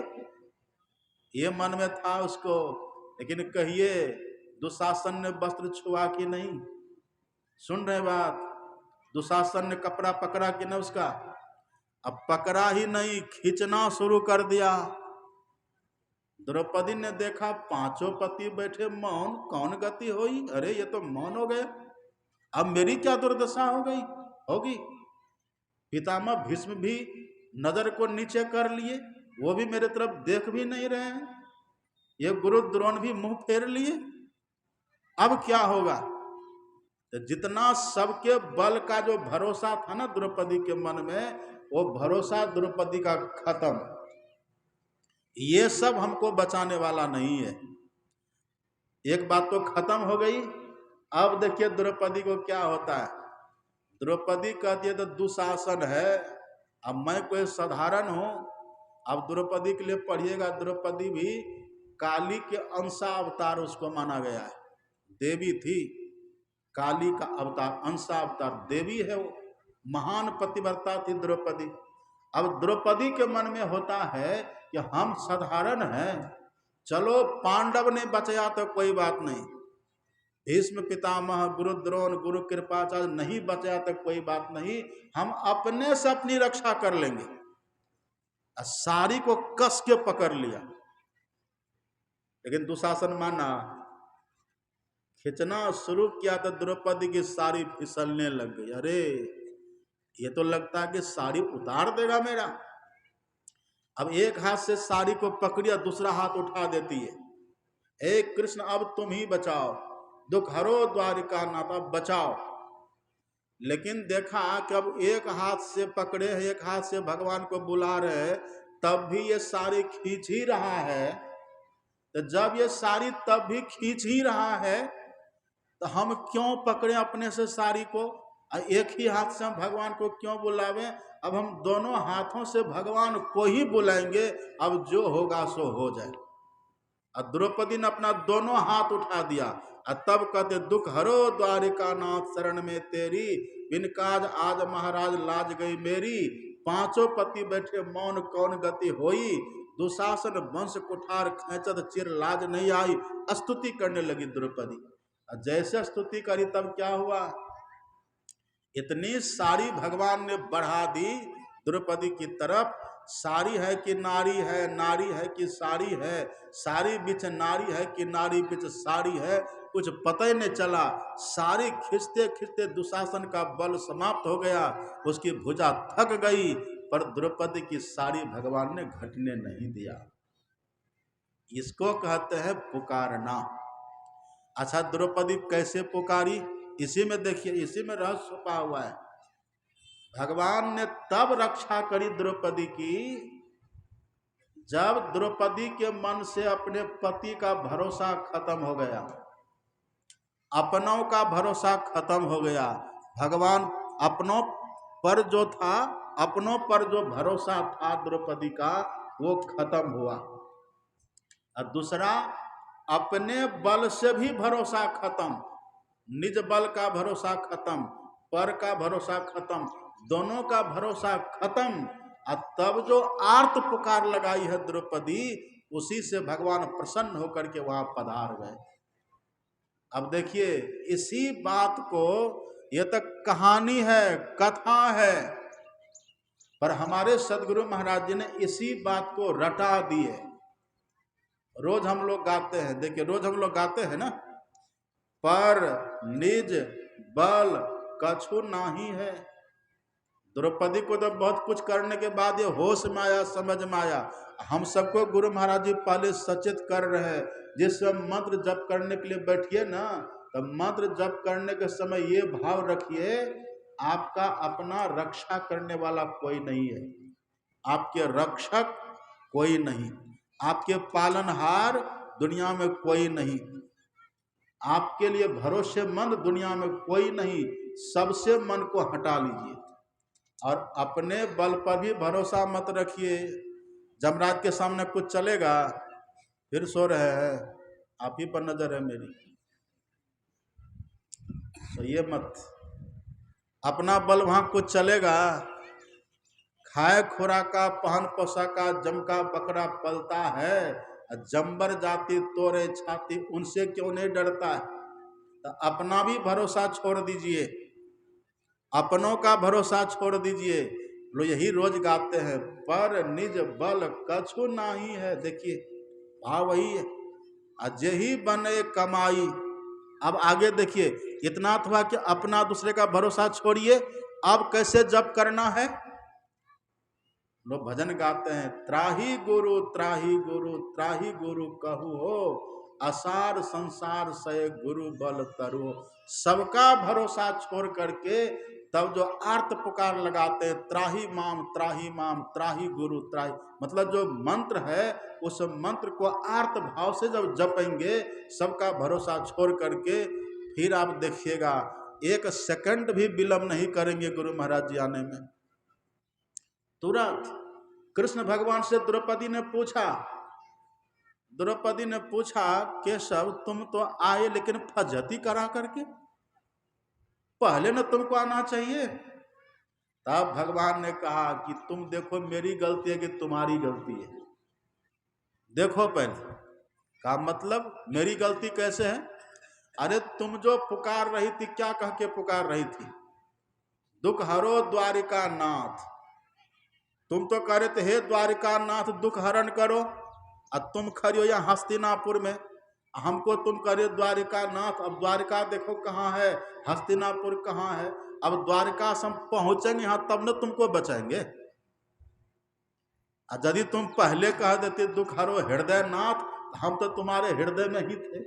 ये मन में था उसको। लेकिन कहिए दुशासन ने वस्त्र छुआ कि नहीं? सुन रहे बात? दुशासन ने कपड़ा पकड़ा कि नहीं उसका? अब पकड़ा ही नहीं, खींचना शुरू कर दिया। द्रौपदी ने देखा पांचों पति बैठे मौन, कौन गति हुई? अरे ये तो मौन हो गए, अब मेरी क्या दुर्दशा हो गई होगी। पितामह भीष्म भी नजर को नीचे कर लिए, वो भी मेरे तरफ देख भी नहीं रहे हैं। ये गुरु द्रोण भी मुंह फेर लिए। अब क्या होगा? तो जितना सबके बल का जो भरोसा था ना द्रौपदी के मन में, वो भरोसा द्रौपदी का खत्म। ये सब हमको बचाने वाला नहीं है। एक बात तो खत्म हो गई। अब देखिए द्रौपदी को क्या होता है। द्रौपदी कहती है तो दुशासन है, अब मैं कोई साधारण हूं। अब द्रौपदी के लिए पढ़िएगा, द्रौपदी भी काली के अंशा अवतार उसको माना गया है। देवी थी, काली का अवतार, अंशा अवतार, देवी है वो, महान पतिव्रता थी द्रौपदी। अब द्रौपदी के मन में होता है कि हम साधारण हैं, चलो पांडव ने बचाया तो कोई बात नहीं, भीष्म पितामह, गुरु द्रोण, गुरु कृपाचार्य नहीं बचाया तो कोई बात नहीं, हम अपने से अपनी रक्षा कर लेंगे। सारी को कस के पकड़ लिया, लेकिन दुशासन माना, खींचना शुरू किया तो द्रौपदी की साड़ी फिसलने लग गई। अरे ये तो लगता है कि साड़ी उतार देगा मेरा। अब एक हाथ से साड़ी को पकड़िया, दूसरा हाथ उठा देती है, हे कृष्ण अब तुम ही बचाओ, दुख हरो द्वारिका नाथा, बचाओ। लेकिन देखा कि अब एक हाथ से पकड़े हैं, एक हाथ से भगवान को बुला रहे हैं, तब भी ये साड़ी खींच ही रहा है। तो जब ये साड़ी तब भी खींच ही रहा है, तो हम क्यों पकड़े अपने से साड़ी को, एक ही हाथ से हम भगवान को क्यों बुलावे। अब हम दोनों हाथों से भगवान को ही बुलाएंगे, अब जो होगा सो हो जाए। और द्रौपदी ने अपना दोनों हाथ उठा दिया, और तब कहते दुख हरो द्वारिका नाथ, शरण में तेरी, बिन काज आज महाराज लाज गई मेरी, पांचों पति बैठे मौन कौन गति होई, दुशासन वंश कुठार खेचत चिर लाज नहीं आई। स्तुति करने लगी द्रौपदी। जैसे स्तुति करी तब क्या हुआ, इतनी सारी भगवान ने बढ़ा दी द्रौपदी की तरफ। सारी है कि नारी है, नारी है कि साड़ी है, साड़ी बिच नारी है कि नारी बिच साड़ी है, कुछ पता ही नहीं चला। सारी खींचते खींचते दुशासन का बल समाप्त हो गया, उसकी भुजा थक गई, पर द्रौपदी की साड़ी भगवान ने घटने नहीं दिया। इसको कहते हैं पुकारना। अच्छा, द्रौपदी कैसे पुकारी, इसी में देखिए, इसी में रहस्य छुपा हुआ है। भगवान ने तब रक्षा करी द्रौपदी की, जब द्रौपदी के मन से अपने पति का भरोसा खत्म हो गया, अपनों का भरोसा खत्म हो गया। भगवान अपनों पर जो था, अपनों पर जो भरोसा था द्रौपदी का, वो खत्म हुआ। और दूसरा, अपने बल से भी भरोसा खत्म, निज बल का भरोसा खत्म, पर का भरोसा खत्म, दोनों का भरोसा खत्म। और तब जो आर्त पुकार लगाई है द्रौपदी, उसी से भगवान प्रसन्न होकर के वहां पधार गए। अब देखिए, इसी बात को, यह तक कहानी है, कथा है, पर हमारे सदगुरु महाराज जी ने इसी बात को रटा दिए। रोज हम लोग गाते हैं, देखिए रोज हम लोग गाते हैं ना, पर निज बल कछु नाही है। द्रौपदी को तो बहुत कुछ करने के बाद ये होश में आया, समझ में आया। हम सबको गुरु महाराज जी पहले सचेत कर रहे हैं, जिस मंत्र जप करने के लिए बैठिए ना, तो मंत्र जप करने के समय ये भाव रखिए, आपका अपना रक्षा करने वाला कोई नहीं है, आपके रक्षक कोई नहीं, आपके पालनहार दुनिया में कोई नहीं, आपके लिए भरोसेमंद दुनिया में कोई नहीं। सबसे मन को हटा लीजिए, और अपने बल पर भी भरोसा मत रखिए। जमराज के सामने कुछ चलेगा, फिर सो रहे हैं, आप ही पर नजर है मेरी, तो ये मत, अपना बल वहां कुछ चलेगा, खाए खुराका पहन पोशाका जम का बकरा पलता है, जंबर जाति तोरे छाती, उनसे क्यों नहीं डरता है। तो अपना भी भरोसा छोड़ दीजिए, अपनों का भरोसा छोड़ दीजिए। लो यही रोज गाते हैं, पर निज बल कछु नहीं है। देखिए भाव वही है, अजय ही बने कमाई। अब आगे देखिए, इतना था कि अपना दूसरे का भरोसा छोड़िए, अब कैसे जप करना है। लोग भजन गाते हैं, त्राही गुरु त्राही गुरु त्राही गुरु कहू हो, असार संसार से गुरु बल तरु। सबका भरोसा छोड़ करके तब जो आर्त पुकार लगाते हैं, त्राही माम त्राही गुरु त्राही, मतलब जो मंत्र है, उस मंत्र को आर्त भाव से जब जपेंगे, सबका भरोसा छोड़ करके, फिर आप देखिएगा एक सेकंड भी विलंब नहीं करेंगे गुरु महाराज जी आने में। तुरंत कृष्ण भगवान से द्रौपदी ने पूछा, केशव तुम तो आए लेकिन फजती करा करके, पहले न तुमको आना चाहिए। तब भगवान ने कहा कि तुम देखो मेरी गलती है कि तुम्हारी गलती है, देखो पहले का मतलब मेरी गलती कैसे है? अरे तुम जो पुकार रही थी, क्या कह के पुकार रही थी? दुख हरो द्वारिका नाथ। तुम तो कह रहे थे हे द्वारिका नाथ दुख हरण करो, अब तुम खड़ी हो यहाँ हस्तिनापुर में, हमको तुम कह रहे द्वारिका नाथ। अब द्वारिका देखो कहाँ है, हस्तिनापुर कहाँ है। अब द्वारिका से हम पहुंचेंगे यहाँ तब न तुमको बचाएंगे। यदि तुम पहले कह देते दुख हरो हृदय नाथ, हम तो तुम्हारे हृदय में ही थे।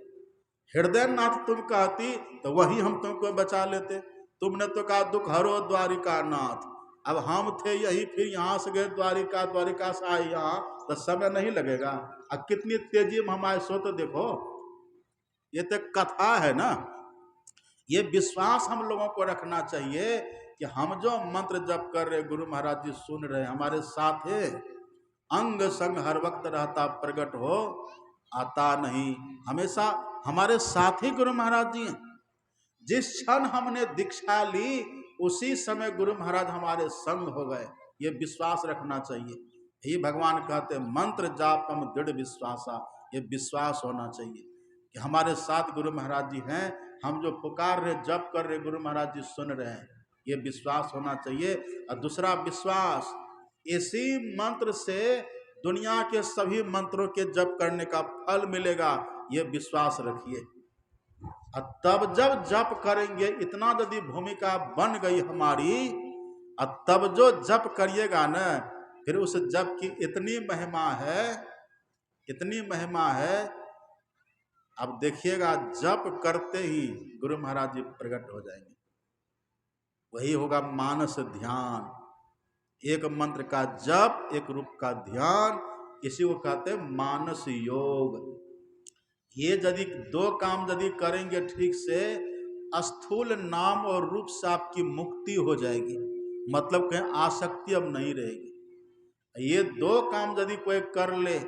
हृदय नाथ तुम कहती तो वही हम तुमको बचा लेते। तुमने तो कहा दुख हरो द्वारिका नाथ, अब हम थे यही, फिर यहाँ से गए द्वारिका, द्वारिका से आए यहाँ, तो समय नहीं लगेगा। अब कितनी तेजी में हम आए सो तो देखो। ये तो कथा है ना। ये विश्वास हम लोगों को रखना चाहिए कि हम जो मंत्र जप कर रहे, गुरु महाराज जी सुन रहे, हमारे साथ है, अंग संग हर वक्त रहता, प्रकट हो आता नहीं, हमेशा हमारे साथ ही गुरु महाराज जी हैं। जिस क्षण हमने दीक्षा ली उसी समय गुरु महाराज हमारे संग हो गए। ये विश्वास रखना चाहिए। यही भगवान कहते मंत्र जापम दृढ़ विश्वासा, ये विश्वास होना चाहिए कि हमारे साथ गुरु महाराज जी हैं। हम जो पुकार रहे, जप कर रहे, गुरु महाराज जी सुन रहे हैं, ये विश्वास होना चाहिए। और दूसरा विश्वास, इसी मंत्र से दुनिया के सभी मंत्रों के जप करने का फल मिलेगा, ये विश्वास रखिए। और तब जब जप करेंगे, इतना यदि भूमिका बन गई हमारी, और तब जो जप करिएगा न, फिर उस जप की इतनी महिमा है, इतनी महिमा है। अब देखिएगा जप करते ही गुरु महाराज जी प्रकट हो जाएंगे। वही होगा मानस ध्यान, एक मंत्र का जप, एक रूप का ध्यान, इसी को कहते हैं मानस योग। ये यदि दो काम यदि करेंगे ठीक से, स्थूल नाम और रूप से आपकी मुक्ति हो जाएगी, मतलब कहीं आसक्ति अब नहीं रहेगी। ये दो काम यदि कोई कर ले,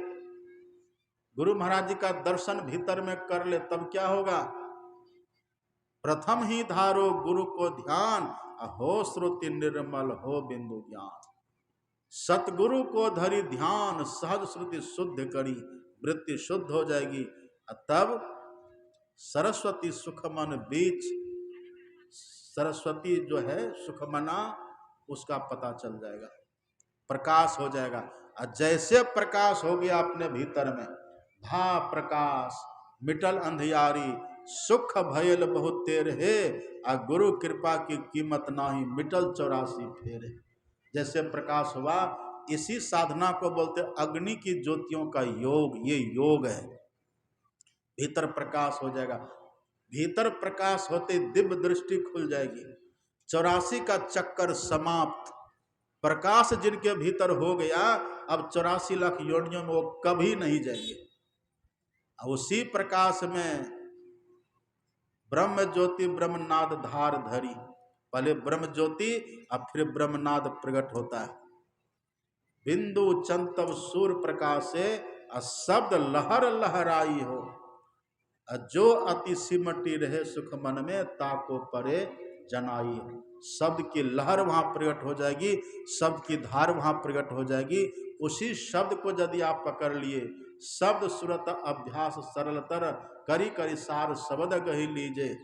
गुरु महाराज जी का दर्शन भीतर में कर ले, तब क्या होगा? प्रथम ही धारो गुरु को ध्यान, हो श्रुति निर्मल हो बिंदु ज्ञान। सतगुरु को धरी ध्यान, सहज श्रुति शुद्ध करी, वृत्ति शुद्ध हो जाएगी। तब सरस्वती सुखमन बीच, सरस्वती जो है सुखमना, उसका पता चल जाएगा, प्रकाश हो जाएगा। और जैसे प्रकाश हो गया अपने भीतर में, भा प्रकाश मिटल अंधियारी, सुख भयल बहुत तेर है, आ गुरु कृपा की कीमत नाही, मिटल 84 फेर है। जैसे प्रकाश हुआ, इसी साधना को बोलते अग्नि की ज्योतियों का योग। ये योग है। भीतर प्रकाश हो जाएगा, भीतर प्रकाश होते दिव्य दृष्टि खुल जाएगी, 84 का चक्कर समाप्त। प्रकाश जिनके भीतर हो गया, अब 84 लाख योनियों में वो कभी नहीं जाएंगे। उसी प्रकाश में ब्रह्म ज्योति ब्रह्मनाद धार धरी, पहले ब्रह्म ज्योति अब फिर ब्रह्मनाद प्रकट होता है। बिंदु चंतव सूर्य प्रकाश से शब्द लहर लहराई हो, जो अति सिमटी रहे सुख मन में, ताको परे जनाई हो। शब्द की लहर वहां प्रकट हो जाएगी, शब्द की धार वहां प्रकट हो जाएगी। उसी शब्द को यदि आप पकड़ लिए, शब्द सुरत अभ्यास सरलतर, करी करी सार शब्द गही लीजे,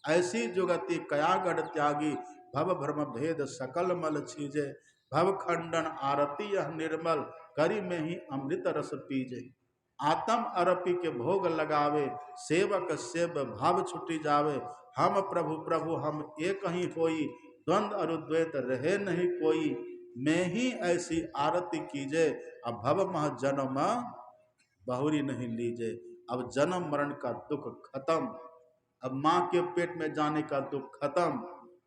ऐसी जुगति कयागढ़ त्यागी, भव भ्रम भेद सकल मल छीजे, भव खंडन आरती यह निर्मल, करी में ही अमृत रस पीजे। आत्म अरपी के भोग लगावे, सेवक सेव भाव छुटी जावे, हम प्रभु प्रभु हम एक ही होई, द्वंद अरुद्वैत रहे नहीं कोई, मैं ही ऐसी आरती कीजे, अब भव मह जन्म बहुरी नहीं लीजे। अब जन्म मरण का दुख खत्म, अब माँ के पेट में जाने का दुख खत्म,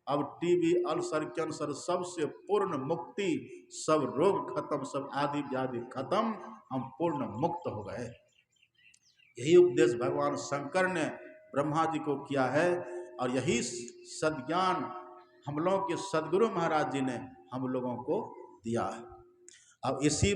अब टीबी अल्सर कैंसर सबसे पूर्ण मुक्ति, सब रोग खत्म, सब आदि व्याधि खत्म, हम पूर्ण मुक्त हो गए। यही उपदेश भगवान शंकर ने ब्रह्मा जी को किया है, और यही सद्ज्ञान हम लोगों के सदगुरु महाराज जी ने हम लोगों को दिया है। अब इसी